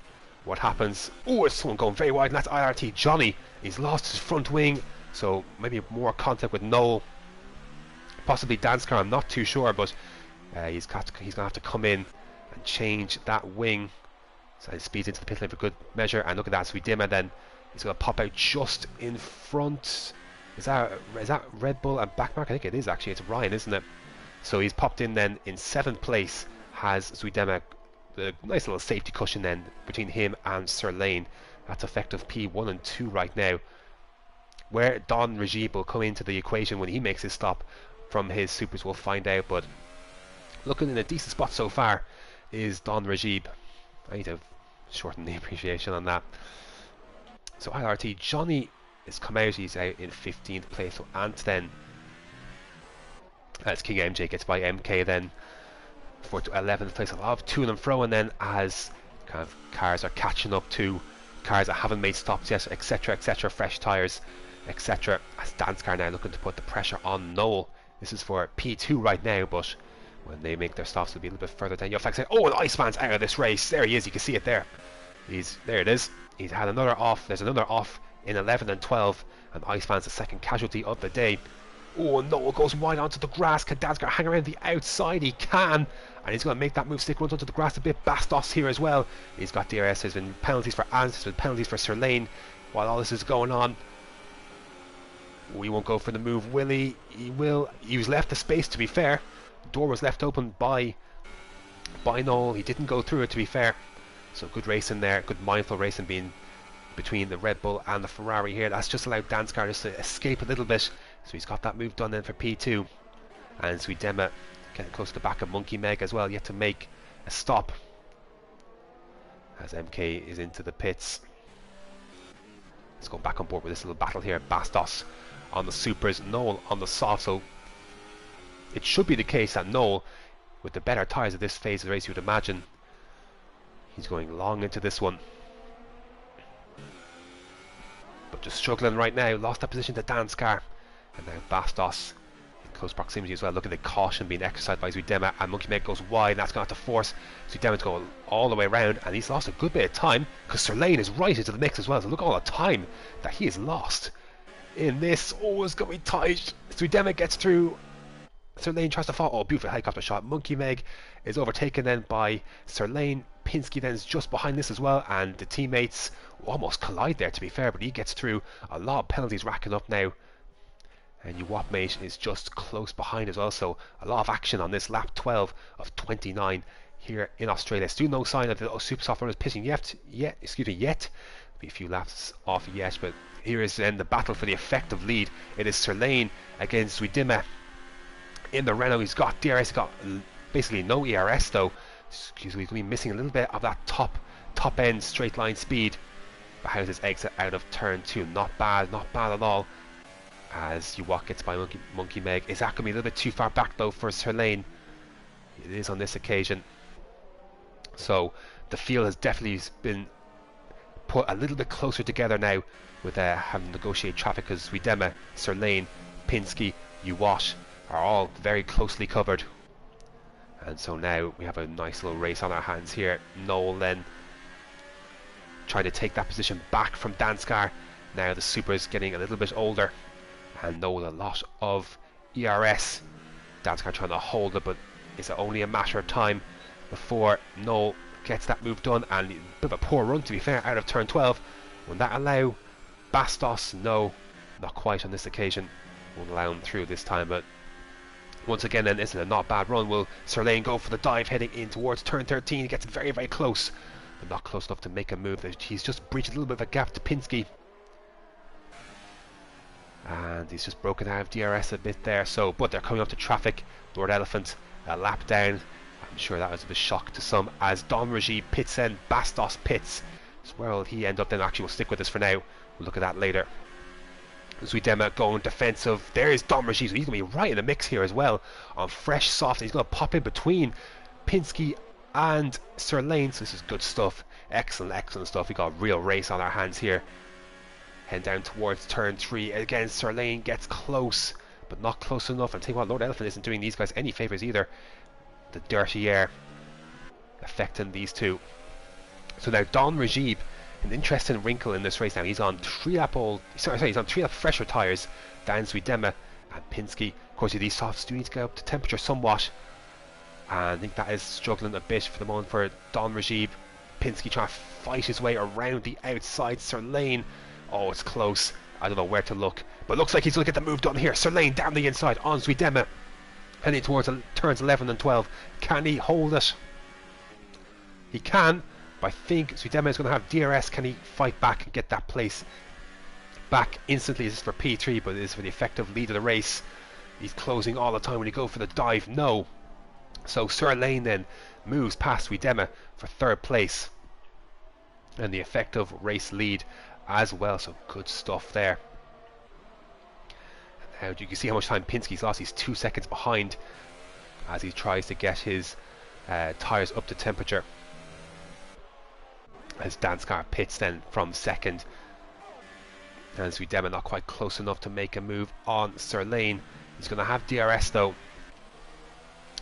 what happens. Oh, it's someone going very wide, and that's IRT Johnny. He's lost his front wing, so maybe more contact with Noel, possibly Danskar, I'm not too sure, but he's going to have to come in and change that wing. So he speeds into the pit lane for good measure, and look at that, Zuidema then, he's going to pop out just in front. Is that Red Bull and Backmark? I think it is actually, it's Ryan, isn't it? So he's popped in then in 7th place, has Zuidema, the nice little safety cushion then between him and Sir Lane. That's effective P1 and 2 right now. Where Don Regib will come into the equation when he makes his stop from his supers, we'll find out. But looking in a decent spot so far is Don Regib. I need to shorten the abbreviation on that. So IRT Johnny has come out, he's out in 15th place. So Ant then, as King MJ gets by MK then for 11th place. A lot of to and fro, and then as kind of cars are catching up to cars that haven't made stops yet, etc, etc, fresh tyres, etc, as Danskar now looking to put the pressure on Noel. This is for P2 right now, but when they make their stops, they'll be a little bit further down. Oh, and Iceman's out of this race. There he is, you can see it there. There it is. He's had another off. There's another off in 11 and 12, and Iceman's the second casualty of the day. Oh, Noel goes wide onto the grass. Can Danskar hang around the outside? He can, and he's going to make that move, stick runs onto the grass a bit. Bastos here as well. He's got DRS. There's been penalties for Ant, there's been penalties for Sir Lane while all this is going on. We won't go for the move, will he? He will. He was left the space, to be fair. The door was left open by Noel. He didn't go through it, to be fair. So good racing there, good mindful racing being between the Red Bull and the Ferrari here. That's just allowed Danskar just to escape a little bit. So he's got that move done then for P2. And Zuidema getting close to the back of Monkey Meg as well, yet to make a stop. As MK is into the pits. Let's go back on board with this little battle here. Bastos on the supers, Noel on the soft. So it should be the case that Noel, with the better tyres at this phase of the race, you would imagine, he's going long into this one. But just struggling right now. Lost that position to Danskar. And now Bastos in close proximity as well. Look at the caution being exercised by Zuidema, and Monkey Meg goes wide, and that's going to have to force Zuidema to go all the way around, and he's lost a good bit of time because Sir Lane is right into the mix as well. So look at all the time that he has lost in this. Oh, it's going to be tight. Zuidema gets through. Sir Lane tries to fall. Oh, beautiful helicopter shot. Monkey Meg is overtaken then by Sir Lane. Pinsky then is just behind this as well, and the teammates almost collide there, to be fair, but he gets through. A lot of penalties racking up now, and Uwapmate is just close behind as well. So a lot of action on this lap 12 of 29 here in Australia. Still no sign of the super soft runners pitching yet. Be a few laps off yet, but here is then the battle for the effective lead. It is Sir Lane against Zuidema in the Renault. He's got DRS, got basically no ERS though. Excuse me, he's going to be missing a little bit of that top end straight line speed. But how's his exit out of turn 2? Not bad at all. As Uwak gets by Monkey Meg. Is that going to be a little bit too far back though for Sir Lane? It is on this occasion. So the field has definitely been put a little bit closer together now with having to negotiate traffic, because Zuidema, Sir Lane, Pinsky, Uwash are all very closely covered. And so now we have a nice little race on our hands here. Noel then trying to take that position back from Danskar. Now the Super's getting a little bit older, and Noel a lot of ERS. Danskar trying to hold it, but it's only a matter of time before Noel gets that move done. And a bit of a poor run, to be fair, out of turn 12. Will that allow Bastos? No, not quite on this occasion. Won't allow him through this time, but once again then, isn't a not bad run. Will Sir Lane go for the dive heading in towards turn 13? He gets very, very close, but not close enough to make a move. He's just breached a little bit of a gap to Pinsky, and he's just broken out of DRS a bit there. So, but they're coming up to traffic. Lord Elephant a lap down. I'm sure that was a bit of a shock to some, as Don Regis pits in, Bastos pits. So where will he end up then? Actually, we'll stick with this for now. We'll look at that later. Zuidema going defensive. There's Dom Regis. He's going to be right in the mix here as well on fresh soft. He's going to pop in between Pinsky and Sir Lane. So this is good stuff. Excellent stuff. We got a real race on our hands here. Heading down towards turn 3. Again, Sir Lane gets close, but not close enough. And tell you what, Lord Elephant isn't doing these guys any favours either. The dirty air affecting these two. So now Don Regib, an interesting wrinkle in this race now. He's on 3-lap old, he's on 3-lap fresher tyres than Zuidema and Pinsky. Of course, these softs do need to go up to temperature somewhat, and I think that is struggling a bit for the moment for Don Regib. Pinsky trying to fight his way around the outside. Sir Lane, oh, it's close. I don't know where to look, but looks like he's going to get the move done here. Sir Lane down the inside on Zuidema, heading towards turns 11 and 12. Can he hold it? He can. I think Zuidema is going to have DRS. Can he fight back and get that place back instantly? This is for P3, but it is for the effective lead of the race. He's closing all the time when you go for the dive. No. So Sir Lane then moves past Zuidema for 3rd place. And the effective race lead as well. So good stuff there. Now you can see how much time Pinsky's lost. He's 2 seconds behind as he tries to get his tyres up to temperature. As Danskar pits then from 2nd, and Zuidema not quite close enough to make a move on Sir Lane. He's going to have DRS though,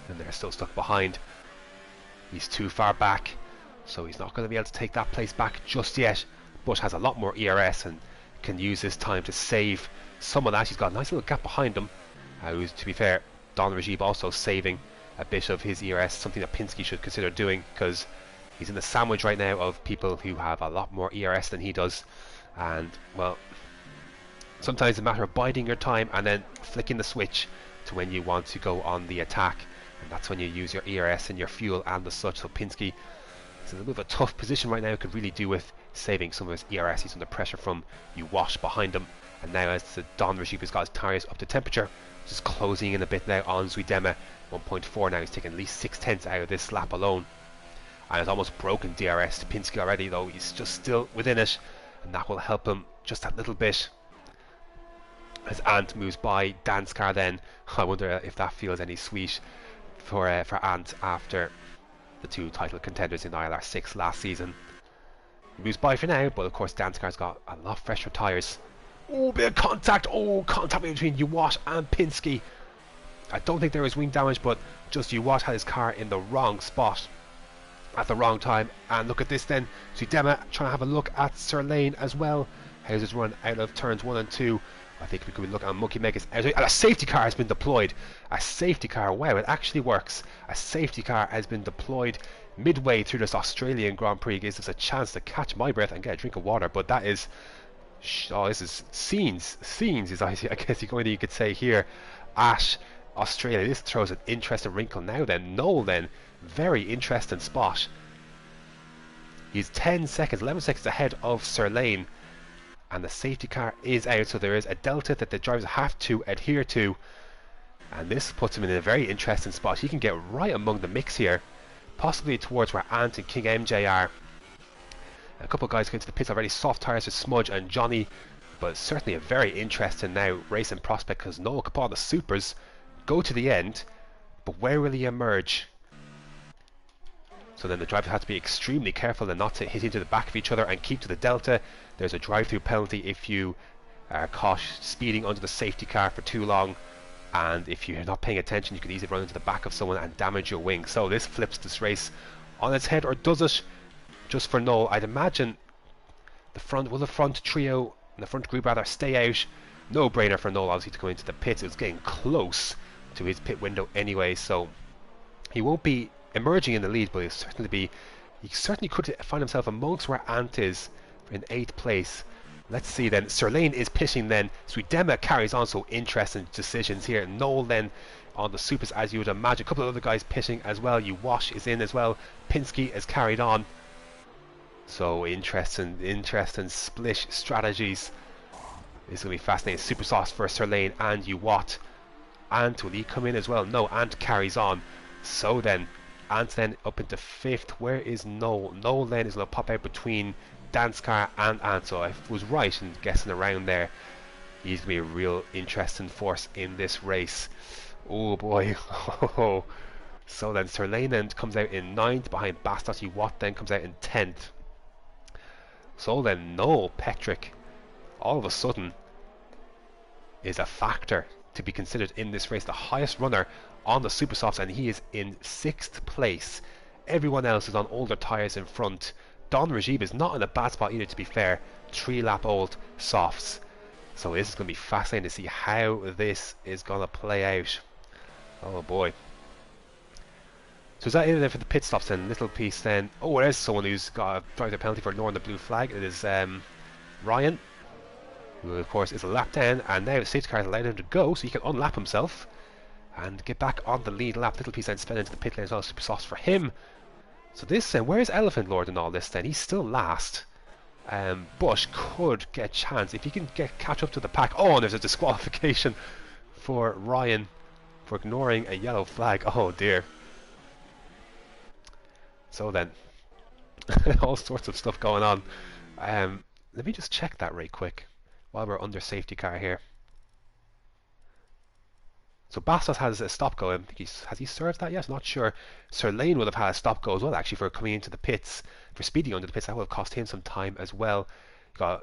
and they're still stuck behind. He's too far back, so he's not going to be able to take that place back just yet, but has a lot more ERS and can use this time to save some of that. He's got a nice little gap behind him, who's, to be fair, Don Regib also saving a bit of his ERS, something that Pinsky should consider doing, because he's in the sandwich right now of people who have a lot more ERS than he does. And, well, sometimes it's a matter of biding your time and then flicking the switch to when you want to go on the attack. And that's when you use your ERS and your fuel and the such. So Pinsky is in a bit of a tough position right now. Could really do with saving some of his ERS. He's under pressure from you wash behind him. And now as the Don Regib has got his tyres up to temperature, just closing in a bit now on Zuidema. 1.4 now. He's taking at least 6/10 out of this lap alone. And it's almost broken DRS to Pinsky already, though he's just still within it, and that will help him just that little bit. As Ant moves by Danskar then, I wonder if that feels any sweet for Ant after the 2 title contenders in ILR6 last season. He moves by for now, but of course Danskar's got a lot fresher tyres. Oh, bit of contact! Oh, contact between Uwat and Pinsky. I don't think there was wing damage, but just Uwat had his car in the wrong spot at the wrong time. And look at this then, Zuidema trying to have a look at Sir Lane as well. How's his run out of turns 1 and 2? I think we could be looking at Monkey Megas. And a safety car has been deployed. A safety car, wow, it actually works. A safety car has been deployed midway through this Australian Grand Prix. It gives us a chance to catch my breath and get a drink of water. But that is, oh, this is scenes is I guess you could say here at Australia. This throws an interesting wrinkle now then. Noel then, very interesting spot. He's 10 seconds, 11 seconds ahead of Sir Lane, and the safety car is out, so there is a delta that the drivers have to adhere to, and this puts him in a very interesting spot. He can get right among the mix here, possibly towards where Ant and King MJ are. A couple of guys going to the pits already, soft tyres with Smudge and Johnny, but certainly a very interesting now racing prospect, because Noel could put on the supers, go to the end, but where will he emerge? So then the drivers have to be extremely careful and not to hit into the back of each other and keep to the delta. There's a drive-through penalty if you are caught speeding under the safety car for too long, and if you're not paying attention you could easily run into the back of someone and damage your wing. So this flips this race on its head, or does it? Just for Noel, I'd imagine the front trio, the front group rather, stay out. No brainer for Noel obviously to go into the pits. It was getting close to his pit window anyway, so he won't be emerging in the lead, but he certainly could find himself amongst where Ant is in 8th place. Let's see then. Sir Lane is pitching then. Zuidema carries on, so interesting decisions here. Noel then on the supers, as you would imagine. A couple of other guys pitching as well. Uwash is in as well. Pinsky has carried on. So interesting split strategies. This is going to be fascinating. Super sauce for Sir Lane and Uwat. Ant, will he come in as well? No, Ant carries on. So then Ant then up into 5th. Where is Noel? Noel then is going to pop out between Danskar and Ant. So I was right in guessing around there. He's going to be a real interesting force in this race. Oh boy. So then Sirlainen comes out in 9th behind Bastati. Watt then comes out in 10th. So then Noel Petrick all of a sudden is a factor to be considered in this race. The highest runner on the super softs, and he is in 6th place. Everyone else is on older tyres in front. Don Rajib is not in a bad spot either, to be fair. 3-lap old softs. So this is going to be fascinating to see how this is going to play out. Oh boy. So is that it then for the pit stops then? Little piece then. Oh, there's someone who's got a driver penalty for ignoring the blue flag. It is Ryan, who of course is a lap down, and now the safety car has allowed him to go so he can unlap himself and get back on the lead lap. Little piece then sped into the pit lane as well. Super softs for him. So this then, where's Elephant Lord in all this then? He's still last. Bush could get a chance if he can catch up to the pack. Oh, and there's a disqualification for Ryan for ignoring a yellow flag. Oh dear. So then, all sorts of stuff going on. Let me just check that right quick while we're under safety car here. So Bastos has a stop go. I think has he served that yet? Not sure. Sir Lane would have had a stop go as well, actually, for coming into the pits, for speeding under the pits. That would have cost him some time as well. Got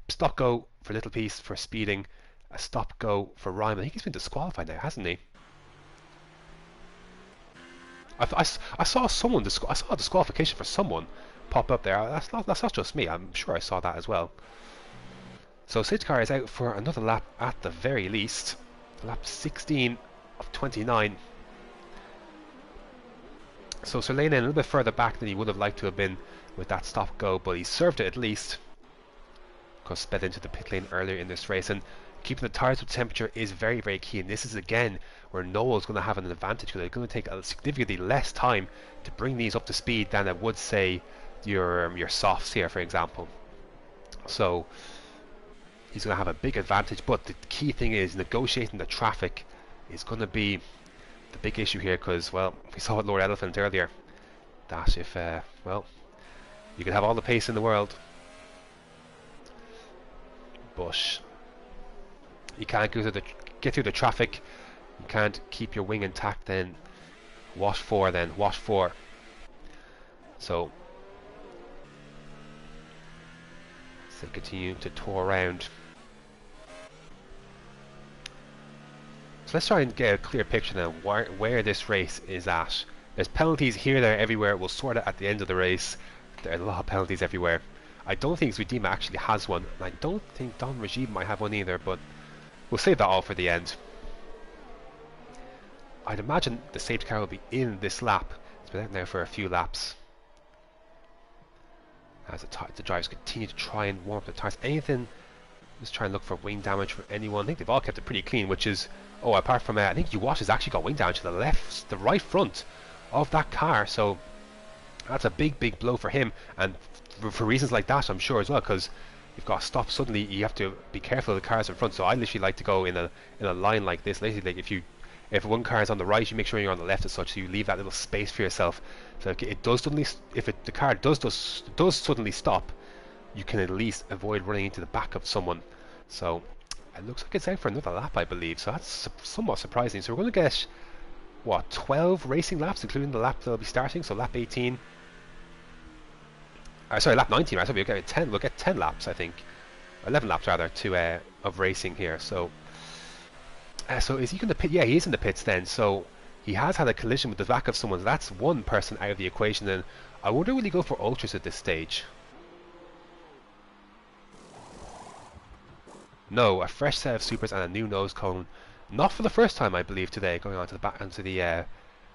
a stop go for Little Piece for speeding, a stop go for Ryan. I think he's been disqualified now, hasn't he? I saw someone. I saw a disqualification for someone pop up there. That's not just me. I'm sure I saw that as well. So safety car is out for another lap at the very least. Lap 16 of 29. So Sir Lane a little bit further back than he would have liked to have been with that stop go, but he served it at least. Because sped into the pit lane earlier in this race, and keeping the tyres with temperature is very, very key. And this is again where Noel's going to have an advantage, because it's going to take a significantly less time to bring these up to speed than it would, say, your softs here, for example. So he's going to have a big advantage, but the key thing is negotiating the traffic is going to be the big issue here, because, well, we saw with Lord Elephant earlier that if, well, you could have all the pace in the world, but you can't get through the traffic, you can't keep your wing intact, then what for then? What for? So they continue to tour around. So let's try and get a clear picture now where this race is at. There's penalties here, there, everywhere. We'll sort it at the end of the race. There are a lot of penalties everywhere. I don't think Zudima actually has one, and I don't think Don Rajib might have one either, but we'll save that all for the end. I'd imagine the safety car will be in this lap. It's been out now for a few laps, as the drivers continue to try and warm up the tyres. Anything, just try and look for wing damage from anyone. I think they've all kept it pretty clean, which is, oh, apart from I think Uwash has actually got wing damage to the right front of that car, so that's a big blow for him, and for reasons like that, I'm sure as well, because you've got to stop suddenly. You have to be careful of the cars in front. So I literally like to go in a line like this. Literally, like if one car is on the right, you make sure you're on the left as such, so you leave that little space for yourself. So it does suddenly, the car does suddenly stop, you can at least avoid running into the back of someone. So it looks like it's out for another lap, I believe. So that's somewhat surprising. So we're going to get what, 12 racing laps, including the lap that'll be starting. So lap 18. Sorry, lap 19. Right? So we'll get 10. We'll get 10 laps, I think, 11 laps rather, to of racing here. So is he going to pit? Yeah, he is in the pits then. So he has had a collision with the back of someone. That's one person out of the equation. And I wonder, will he go for ultras at this stage? No, a fresh set of supers and a new nose cone. Not for the first time, I believe, today, going on to the back onto the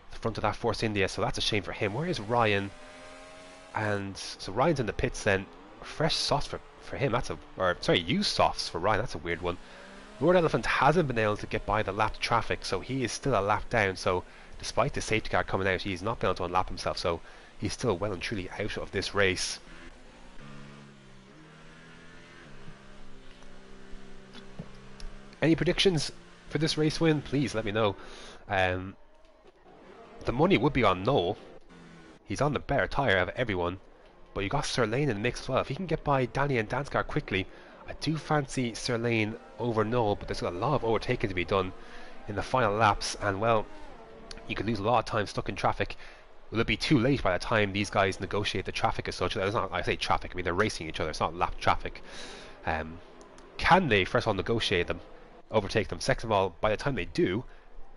front of that Force India. So that's a shame for him. Where is Ryan? And so Ryan's in the pits then. Fresh softs for him. Used softs for Ryan. That's a weird one. Lord Elephant hasn't been able to get by the lapped traffic, so he is still a lap down. So despite the safety car coming out, he's not been able to unlap himself. So he's still well and truly out of this race. Any predictions for this race win? Please let me know. The money would be on Noel. He's on the better tyre of everyone, but you got Sir Lane in the mix as well. If he can get by Danny and Dan's car quickly, I do fancy Sirlane over Noel, but there's a lot of overtaking to be done in the final laps, and well, you could lose a lot of time stuck in traffic. Will it be too late by the time these guys negotiate the traffic as such? It's not, I say traffic, I mean they're racing each other, it's not lap traffic. Can they first of all negotiate them, overtake them? Second of all, by the time they do,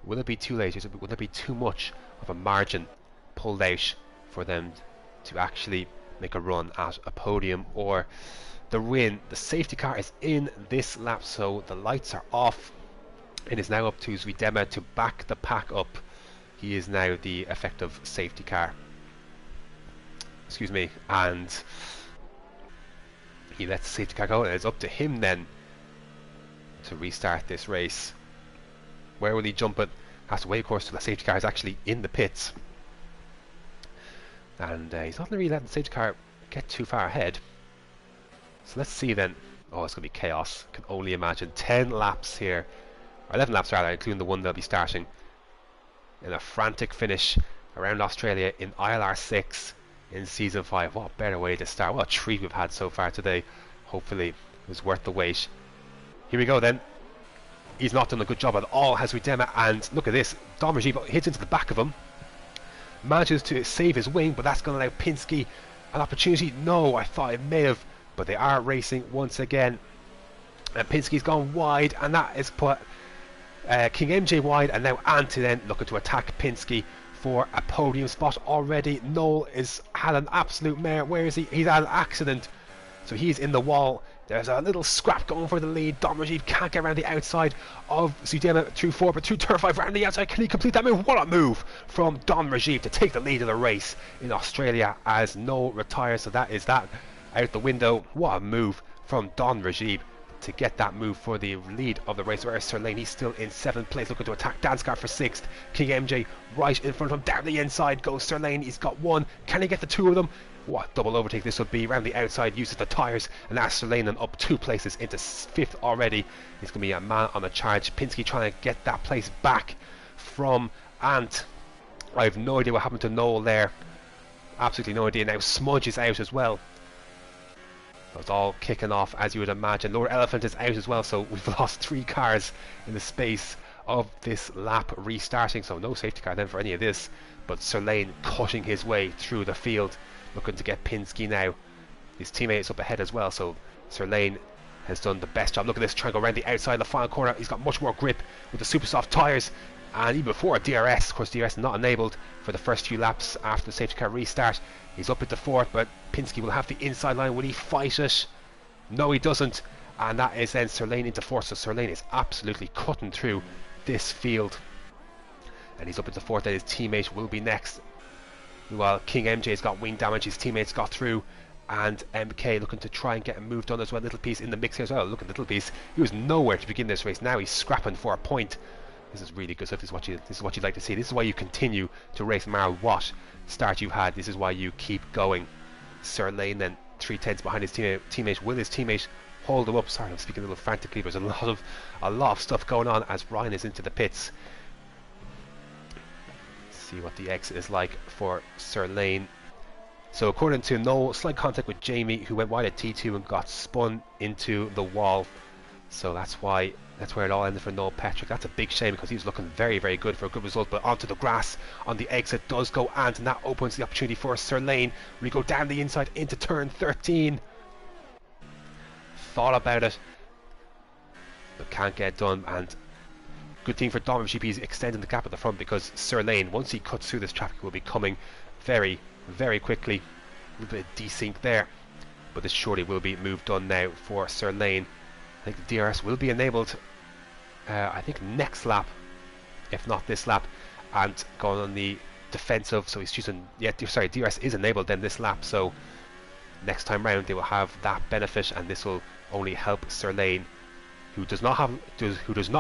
will it be too late? Will there be too much of a margin pulled out for them to actually make a run at a podium or the win? The safety car is in this lap, so the lights are off. It is now up to Zwiedema to back the pack up. He is now the effective safety car. Excuse me, and he lets the safety car go, and it's up to him then to restart this race. Where will he jump it? Has to wait, of course, till the safety car is actually in the pits. And he's not really letting the safety car get too far ahead. So let's see then. Oh, it's going to be chaos. Can only imagine. 10 laps here, or 11 laps rather, including the one they'll be starting, in a frantic finish around Australia in ILR6 in Season 5. What a better way to start. What a treat we've had so far today. Hopefully it was worth the wait. Here we go then. He's not done a good job at all, has Zwiedema, and look at this. Dom Rajiv hits into the back of him. Manages to save his wing, but that's going to allow Pinsky an opportunity. No, I thought it may have, but they are racing once again. And Pinsky's gone wide, and that has put King MJ wide, and now Ant then looking to attack Pinsky for a podium spot already. Noel is had an absolute mare. Where is he? He's had an accident, so he's in the wall. There's a little scrap going for the lead. Dom Rajiv can't get around the outside of Zwiedema through 4, but through turn 5 around the outside. Can he complete that move? What a move from Dom Rajiv to take the lead of the race in Australia as Noel retires. So that is that out the window. What a move from Dom Rajiv to get that move for the lead of the race. Whereas Sirlane, he's still in 7th place, looking to attack Danskar for 6th. King MJ right in front of him. Down the inside goes Sirlane. He's got 1. Can he get the 2 of them? What double overtake this would be. Around the outside, uses the tyres, and that's Sirlane up 2 places into 5th already. He's going to be a man on the charge. Pinsky trying to get that place back from Ant. I have no idea what happened to Noel there. Absolutely no idea. Now Smudge is out as well. So it's all kicking off as you would imagine. Lower Elephant is out as well, so we've lost 3 cars in the space of this lap restarting. So no safety car then for any of this, but Sirlane cutting his way through the field, looking to get Pinsky now. His teammates up ahead as well, so Sirlane has done the best job. Look at this, trying to go around the outside of the final corner. He's got much more grip with the super soft tyres, and even before DRS, of course DRS not enabled for the first few laps after the safety car restart. He's up into 4th, but Pinsky will have the inside line. Will he fight it? No, he doesn't, and that is then Sirlane into 4th. So Sirlane is absolutely cutting through this field, and he's up into 4th, and his teammate will be next. While King MJ's got wing damage, his teammates got through, and MK looking to try and get a move done as well. Little Piece in the mix here as well. Look at Little Piece. He was nowhere to begin this race. Now he's scrapping for a point. This is really good stuff. This is what you'd like to see. This is why you continue to race, no matter what start you've had. This is why you keep going. Sirlane then 3/10 behind his teammate. Will his teammate hold him up? Sorry, I'm speaking a little frantically. There's a lot of stuff going on as Ryan is into the pits. See what the exit is like for Sirlane. So according to Noel, slight contact with Jamie, who went wide at T2 and got spun into the wall. So that's where it all ended for Noel Patrick. That's a big shame because he was looking very, very good for a good result. But onto the grass on the exit does go Ant, and that opens the opportunity for Sirlane. We go down the inside into turn 13. Thought about it, but can't get it done. And good thing for Dom Rajiv, he's extending the gap at the front, because Sirlane, once he cuts through this traffic, will be coming very, very quickly. A little bit of desync there, but this surely will be moved on now for Sirlane. I think the DRS will be enabled, I think next lap, if not this lap, and going on the defensive. So he's choosing, yeah, sorry, DRS is enabled then this lap, so next time round they will have that benefit, and this will only help Sirlane, who does not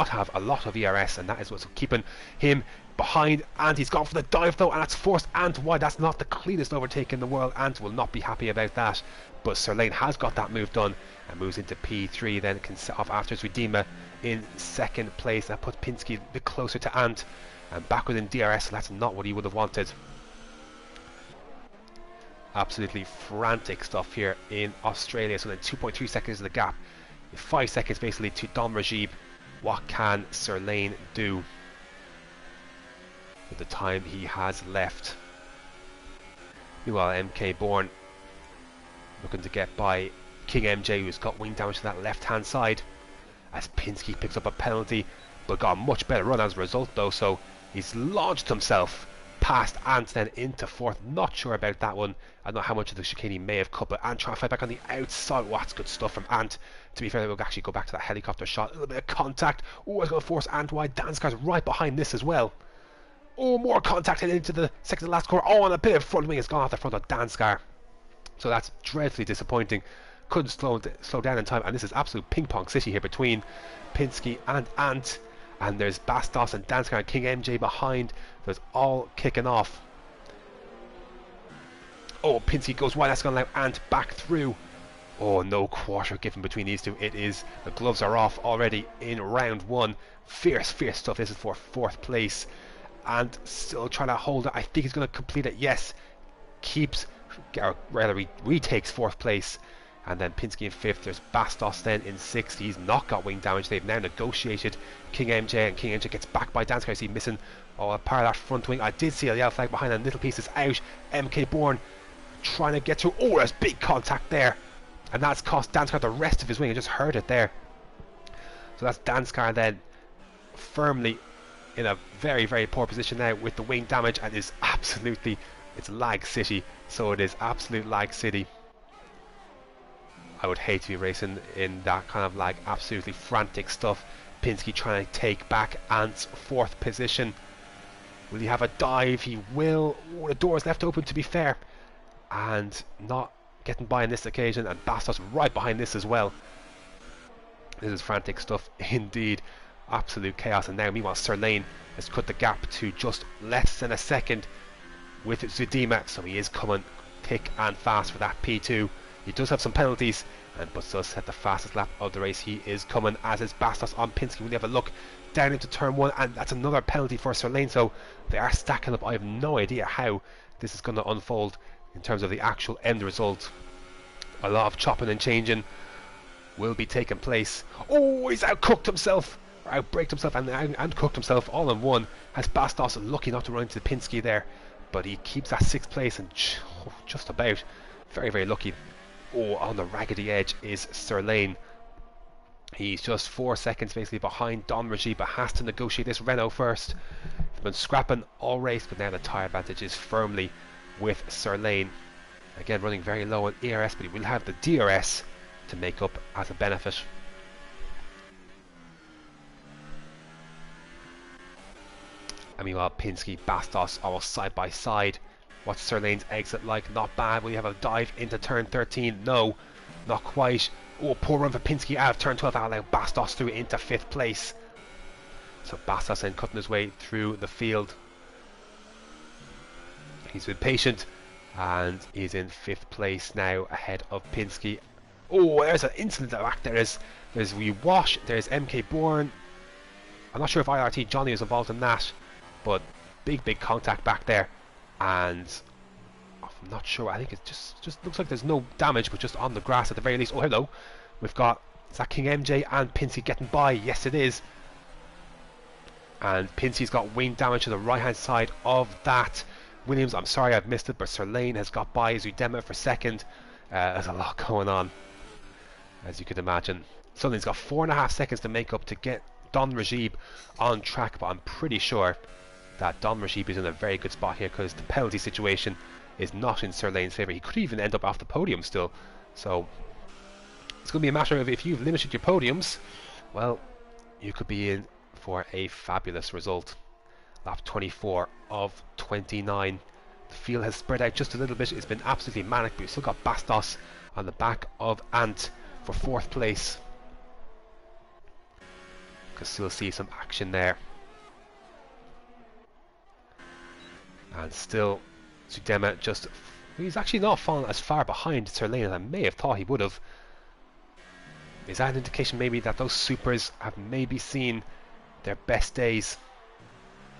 have a lot of ERS, and that is what's keeping him behind. And he's gone for the dive though, and that's forced Ant wide. That's not the cleanest overtake in the world. Ant will not be happy about that, but Sirlane has got that move done and moves into P3, then can set off after Zwiedema in 2nd place. That puts Pinsky a bit closer to Ant and back within DRS, so that's not what he would have wanted. Absolutely frantic stuff here in Australia. So then 2.3 seconds of the gap 5 seconds basically to Dom Rajib. What can Sirlane do with the time he has left? Meanwhile, MK Bourne looking to get by King MJ, who's got wing damage to that left hand side, as Pinsky picks up a penalty, but got a much better run as a result though, so he's launched himself past Ant, then into fourth. Not sure about that one. I don't know how much of the chicane he may have cut, but Ant trying to fight back on the outside. Oh, that's good stuff from Ant. To be fair, we'll actually go back to that helicopter shot. A little bit of contact. Oh, it's going to force Ant wide. Danskar's right behind this as well. Oh, more contact into the second to last corner. Oh, and a bit of front wing has gone off the front of Danskar. So that's dreadfully disappointing. Couldn't slow down in time, and this is absolute ping pong city here between Pinsky and Ant. And there's Bastos and Danskar and King MJ behind. So it's all kicking off. Oh, Pinsky goes wide. That's going to allow Ant back through. Oh, no quarter given between these two. It is. The gloves are off already in round one. Fierce stuff. This is for fourth place. And still trying to hold it. I think he's going to complete it. Yes. Keeps, or rather, he retakes fourth place. And then Pinsky in fifth. There's Bastos then in sixth. He's not got wing damage. They've now negotiated King MJ, and King MJ gets back by Danskar. I see missing a part of that front wing. I did see a yellow flag behind, and little piece is out. MK Bourne trying to get through. Oh, there's big contact there. And that's cost Danskar the rest of his wing. I just heard it there. So that's Danskar then firmly in a very poor position now with the wing damage, and is absolutely, it's lag city. So it is absolute lag city. I would hate to be racing in that kind of like absolutely frantic stuff. Pinsky trying to take back Ant's fourth position. Will he have a dive? He will. Oh, the door is left open, to be fair, and not getting by on this occasion. And Bastos right behind this as well. This is frantic stuff indeed. Absolute chaos. And now meanwhile Sirlane has cut the gap to just less than a second with Zudima, so he is coming thick and fast for that P2. He does have some penalties, but does set the fastest lap of the race. He is coming, as is Bastos on Pinsky. When they have a look down into turn one, and that's another penalty for Sirlane, so they are stacking up. I have no idea how this is going to unfold in terms of the actual end result. A lot of chopping and changing will be taking place. Oh, he's outcooked himself, or outbraked himself, and cooked himself all in one. As Bastos lucky not to run into Pinsky there, but he keeps that sixth place, and just about very lucky. Oh, on the raggedy edge is Sirlane. He's just 4 seconds basically behind Dom Rajib, but has to negotiate this Renault first. He's been scrapping all race, but now the tyre advantage is firmly with Sirlane. Again, running very low on ERS, but he will have the DRS to make up as a benefit. And meanwhile, Pinsky, Bastos almost side by side. What's Sirlane's exit like? Not bad. Will you have a dive into turn 13? No, not quite. Oh, poor run for Pinsky out of turn 12. That'll allow Bastos through into fifth place. So Bastos then cutting his way through the field. He's been patient, and he's in fifth place now ahead of Pinsky. Oh, there's an incident back there. There's Wash, there's MK Bourne. I'm not sure if IRT Johnny is involved in that, but big contact back there. And I'm not sure. I think it just looks like there's no damage, but just on the grass at the very least. Oh, hello. We've got, is that King MJ and Pinsky getting by? Yes, it is. And Pinsky's got wing damage to the right hand side of that. Williams, I'm sorry I've missed it, but Sirlane has got by Zudema for second. There's a lot going on, as you could imagine. Sirlane's got 4.5 seconds to make up to get Don Rajib on track, but I'm pretty sure that Don Rajib is in a very good spot here, because the penalty situation is not in Sirlane's favour. He could even end up off the podium still. So it's going to be a matter of, if you've limited your podiums, well, you could be in for a fabulous result. Lap 24 of 29. The field has spread out just a little bit. It's been absolutely manic, but we've still got Bastos on the back of Ant for fourth place. Can still see some action there. And still, Zudema just, he's actually not fallen as far behind Sirlane as I may have thought he would have. Is that an indication maybe that those supers have maybe seen their best days?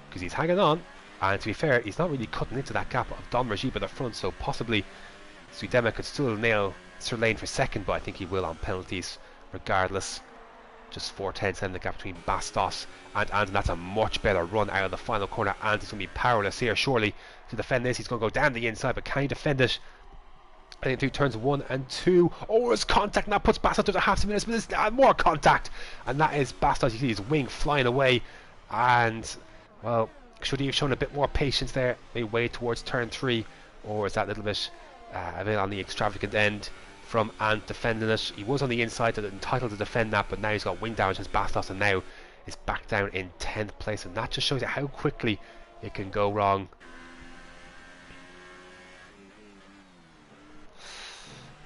Because he's hanging on, and to be fair, he's not really cutting into that gap of Dom Rajib at the front, so possibly Zudema could still nail Sirlane for second, but I think he will on penalties. regardless. Just 4 tenths in the gap between Bastos and Anton. That's a much better run out of the final corner. Anton's going to be powerless here, surely, to defend this. He's going to go down the inside, but can he defend it? I think through turns 1 and 2. Oh, it's contact, and that puts Bastos to the half minutes, but there's more contact. And that is Bastos. You see his wing flying away. And, well, should he have shown a bit more patience there? Maybe way towards turn 3. Or is that a bit on the extravagant end from Ant defending it? He was on the inside, so entitled to defend that, but now he's got wing damage as Bastos, and now is back down in 10th place. And that just shows you how quickly it can go wrong.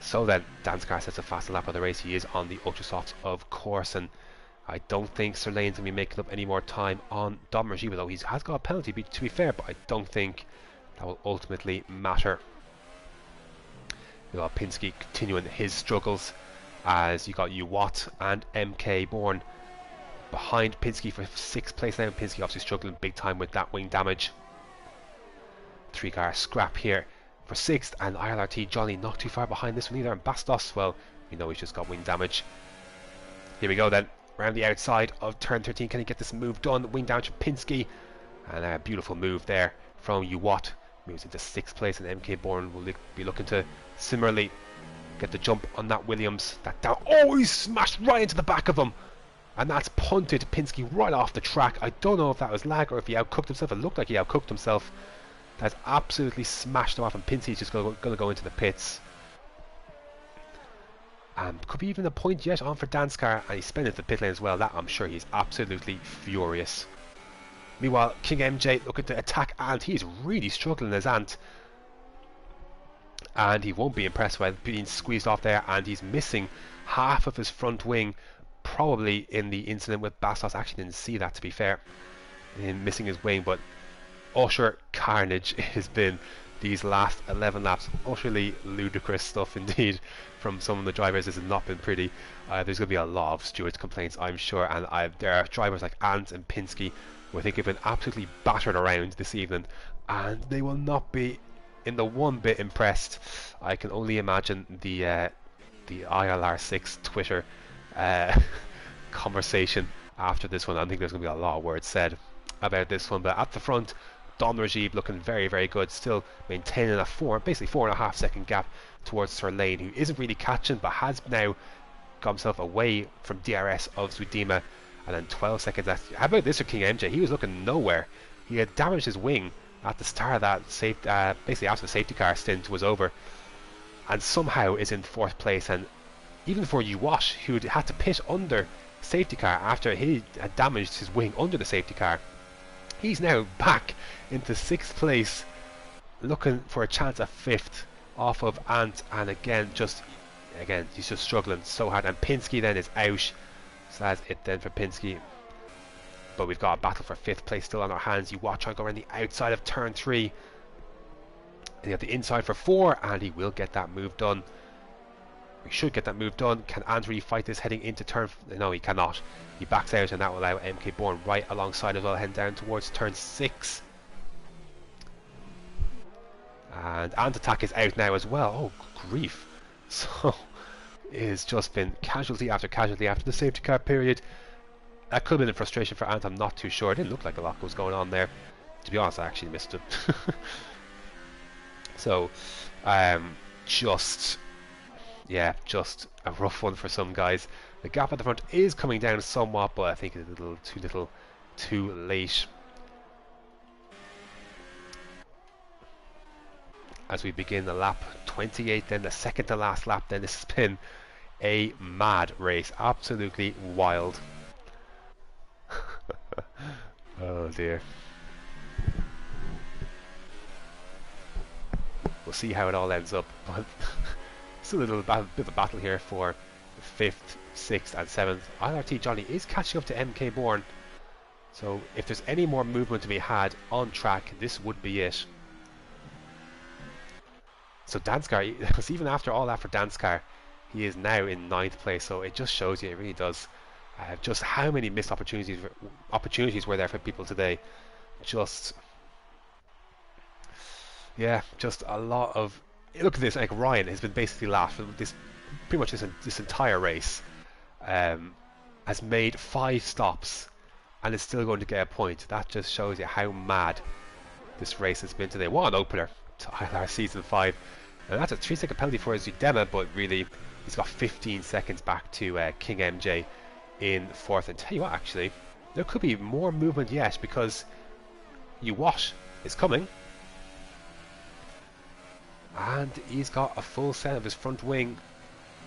So then, Danskar sets a faster lap of the race. He is on the ultra softs, of course, and I don't think Sir Lane's going to be making up any more time on Dom Rajiv, though he has got a penalty, to be fair, but I don't think that will ultimately matter. You got Pinsky continuing his struggles, as you got Uwat and MK Bourne behind Pinsky for 6th place now. Pinsky obviously struggling big time with that wing damage. 3-car scrap here for 6th, and ILRT Johnny not too far behind this one either. And Bastos, well, we know he's just got wing damage. Here we go then, around the outside of turn 13. Can he get this move done? Wing damage from Pinsky, and a beautiful move there from Uwat. Moves into 6th place, and MK Bourne will be looking to similarly get the jump on that Williams. That down. Oh, he smashed right into the back of him, and that's punted Pinsky right off the track. I don't know if that was lag or if he outcooked himself. It looked like he outcooked himself. That's absolutely smashed him off, and Pinsky's just going to go into the pits. And could be even a point yet on for Danskar, and he's spent into the pit lane as well. That I'm sure he's absolutely furious. Meanwhile, King MJ looking to attack Ant. He's really struggling as Ant, and he won't be impressed by being squeezed off there, and he's missing half of his front wing, probably in the incident with Bastos. I actually didn't see that, to be fair, him missing his wing, but utter carnage has been these last 11 laps. Utterly ludicrous stuff indeed from some of the drivers. This has not been pretty. There's going to be a lot of stewards complaints, I'm sure, and there are drivers like Ant and Pinsky who I think have been absolutely battered around this evening, and they will not be in the one bit impressed. I can only imagine the ILR6 Twitter conversation after this one. I think there's going to be a lot of words said about this one. But at the front, Dom Rajiv looking very, very good, still maintaining a basically 4.5 second gap towards Sir Lane, who isn't really catching, but has now got himself away from DRS of Zudima. And then 12 seconds after. How about this for King MJ? He was looking nowhere. He had damaged his wing at the start of that basically after the safety car stint was over, and somehow is in 4th place. And even for Uwash, who had to pit under safety car after he had damaged his wing under the safety car, he's now back into 6th place, looking for a chance at 5th off of Ant. And again he's just struggling so hard. And Pinsky then is out, so that's it then for Pinsky. But we've got a battle for 5th place still on our hands. You watch try and go around the outside of turn 3, and you have the inside for 4, and he will get that move done. We should get that move done. Can Ant really fight this heading into turn? No, he cannot. He backs out, and that will allow MK Bourne right alongside as well, heading down towards turn 6. And Ant attack is out now as well. Oh grief! So it has just been casualty after casualty after the safety car period. That could have been a frustration for Ant, I'm not too sure. It didn't look like a lot was going on there. To be honest, I actually missed it. So, just a rough one for some guys. The gap at the front is coming down somewhat, but I think it's a little too late. As we begin the lap 28, then the second to last lap, then this has been a mad race. Absolutely wild. Oh dear. We'll see how it all ends up, but still a bit of a battle here for 5th, 6th and 7th. ILRT Johnny is catching up to MK Bourne, so if there's any more movement to be had on track, this would be it. So Danskar, because even after all that for Danskar, he is now in 9th place, so it just shows you, it really does, just how many missed opportunities were there for people today. Just a lot of... Look at this, like Ryan has been basically last for pretty much this entire race, has made 5 stops and is still going to get a point. That just shows you how mad this race has been today. What an opener to ILR Season 5. And that's a 3-second penalty for Zuidema, but really he's got 15 seconds back to King MJ in 4th. And tell you what, actually, there could be more movement yet, because Uwat is coming. And he's got a full set of his front wing.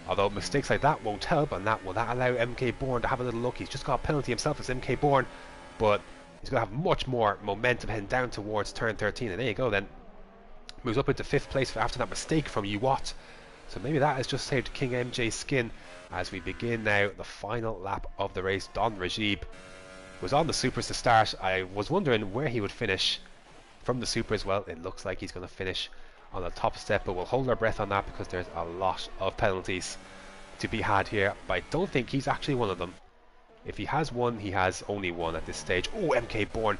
Although mistakes like that won't help, and will that allow MK Bourne to have a little look? He's just got a penalty himself as MK Bourne, but he's going to have much more momentum heading down towards turn 13. And there you go then. Moves up into 5th place after that mistake from Uwat. So maybe that has just saved King MJ's skin as we begin now the final lap of the race. Don Rajib was on the Supers to start. I was wondering where he would finish from the Supers. Well, it looks like he's going to finish on the top step, but we'll hold our breath on that because there's a lot of penalties to be had here. But I don't think he's actually one of them. If he has one, he has only one at this stage. Oh, MK Bourne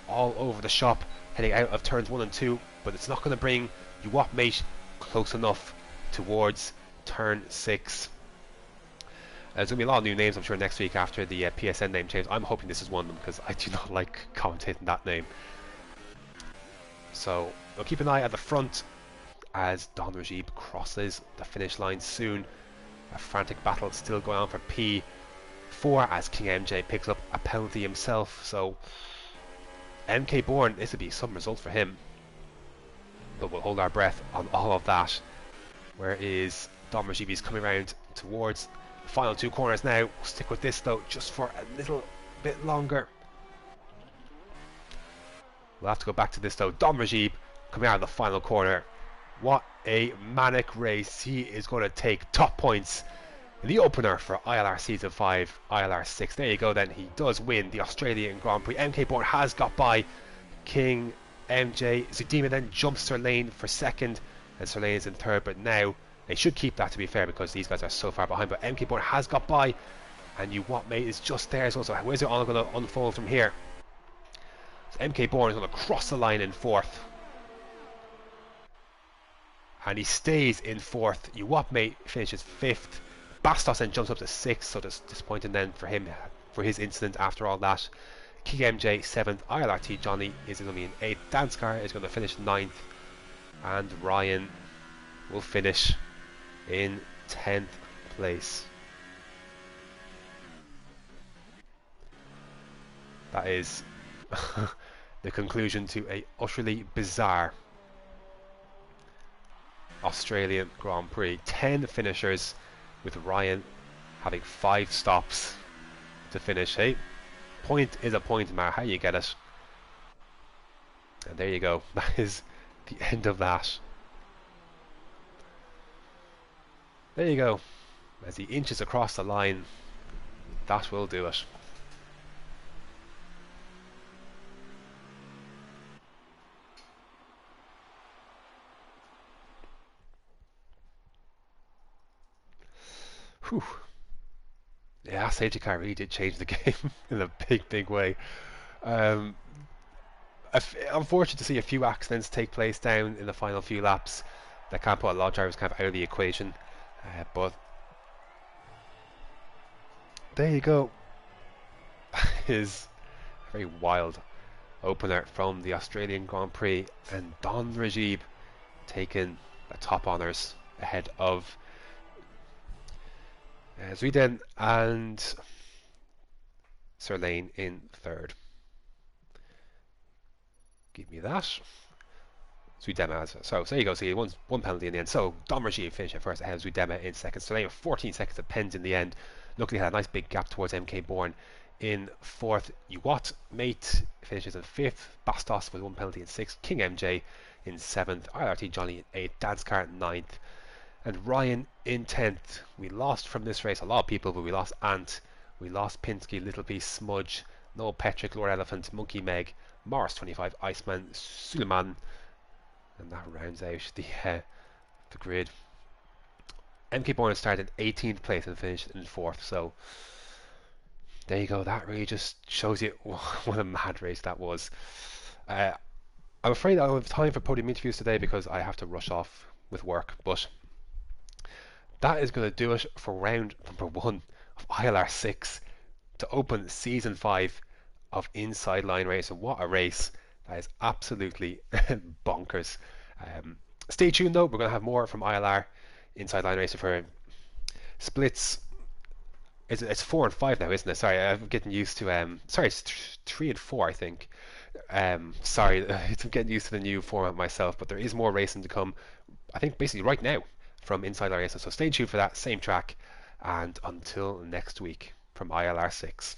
all over the shop, heading out of turns 1 and 2, but it's not going to bring Uwat mate close enough towards turn 6. There's going to be a lot of new names, I'm sure, next week after the PSN name change. I'm hoping this is one of them because I do not like commentating that name. So we'll keep an eye at the front as Don Rajib crosses the finish line soon. A frantic battle still going on for P4 as King MJ picks up a penalty himself. So MK Bourne, this would be some result for him. But we'll hold our breath on all of that. Where is Don Rajib? He's coming around towards the final 2 corners now. We'll stick with this though just for a little bit longer. We'll have to go back to this though. Don Rajib coming out of the final corner. What a manic race. He is going to take top points in the opener for ILR Season 5, ILR6. There you go then. He does win the Australian Grand Prix. MK Bourne has got by King MJ. Zuidema then jumps Sirlane for 2nd, and Sirlane is in 3rd, but now they should keep that, to be fair, because these guys are so far behind. But MK Bourne has got by, and Uwat mate is just there as well. So where's it all going to unfold from here? So MK Bourne is going to cross the line in 4th. And he stays in 4th. Uwat mate finishes 5th. Bastos then jumps up to 6th, so just disappointing then for him, for his incident after all that. King MJ 7th. ILRT Johnny is going to be in 8th. Danskar is going to finish 9th. And Ryan will finish in 10th place. That is the conclusion to a utterly bizarre Australian Grand Prix. 10 finishers, with Ryan having 5 stops to finish. Hey, point is a point, no matter how you get it. And there you go. That is the end of that. There you go. As he inches across the line, that will do it. Whew. Yeah, safety car really did change the game in a big way. Unfortunate to see a few accidents take place down in the final few laps. That can't put a lot of drivers kind of out of the equation. But there you go. Is a very wild opener from the Australian Grand Prix, and Don Rajib taking the top honours ahead of Sweden and Sirlane in 3rd. Give me that. Zuidema has, so there you go. See, one penalty in the end. So Don Rajib finished at 1st ahead of Zuidema in 2nd. Sirlane with 14 seconds of pens in the end. Luckily had a nice big gap towards MK Bourne in 4th. Uwat mate finishes in 5th. Bastos with 1 penalty in 6th. King MJ in 7th. ILRT Johnny in 8th. Danskar 9th. And Ryan in 10th. We lost from this race a lot of people, but we lost Ant, we lost Pinsky, Little Piece, Smudge, Noel Petrick, Lord Elephant, Monkey Meg, Morris 25, Iceman, Suleiman, and that rounds out the grid. MK Bourne started in 18th place and finished in 4th, so there you go. That really just shows you what a mad race that was. I'm afraid I don't have time for podium interviews today because I have to rush off with work, but that is going to do it for round number 1 of ILR6 to open season 5 of Inside Line Racing. What a race! That is absolutely bonkers. Um, Stay tuned though, we're going to have more from ILR Inside Line Racing for splits. It's 4 and 5 now, isn't it? Sorry, I'm getting used to sorry, it's 3 and 4, I think. Sorry, I'm getting used to the new format myself, but there is more racing to come. I think basically right now from Inside Line Racing. So stay tuned for that same track, and until next week from ILR6.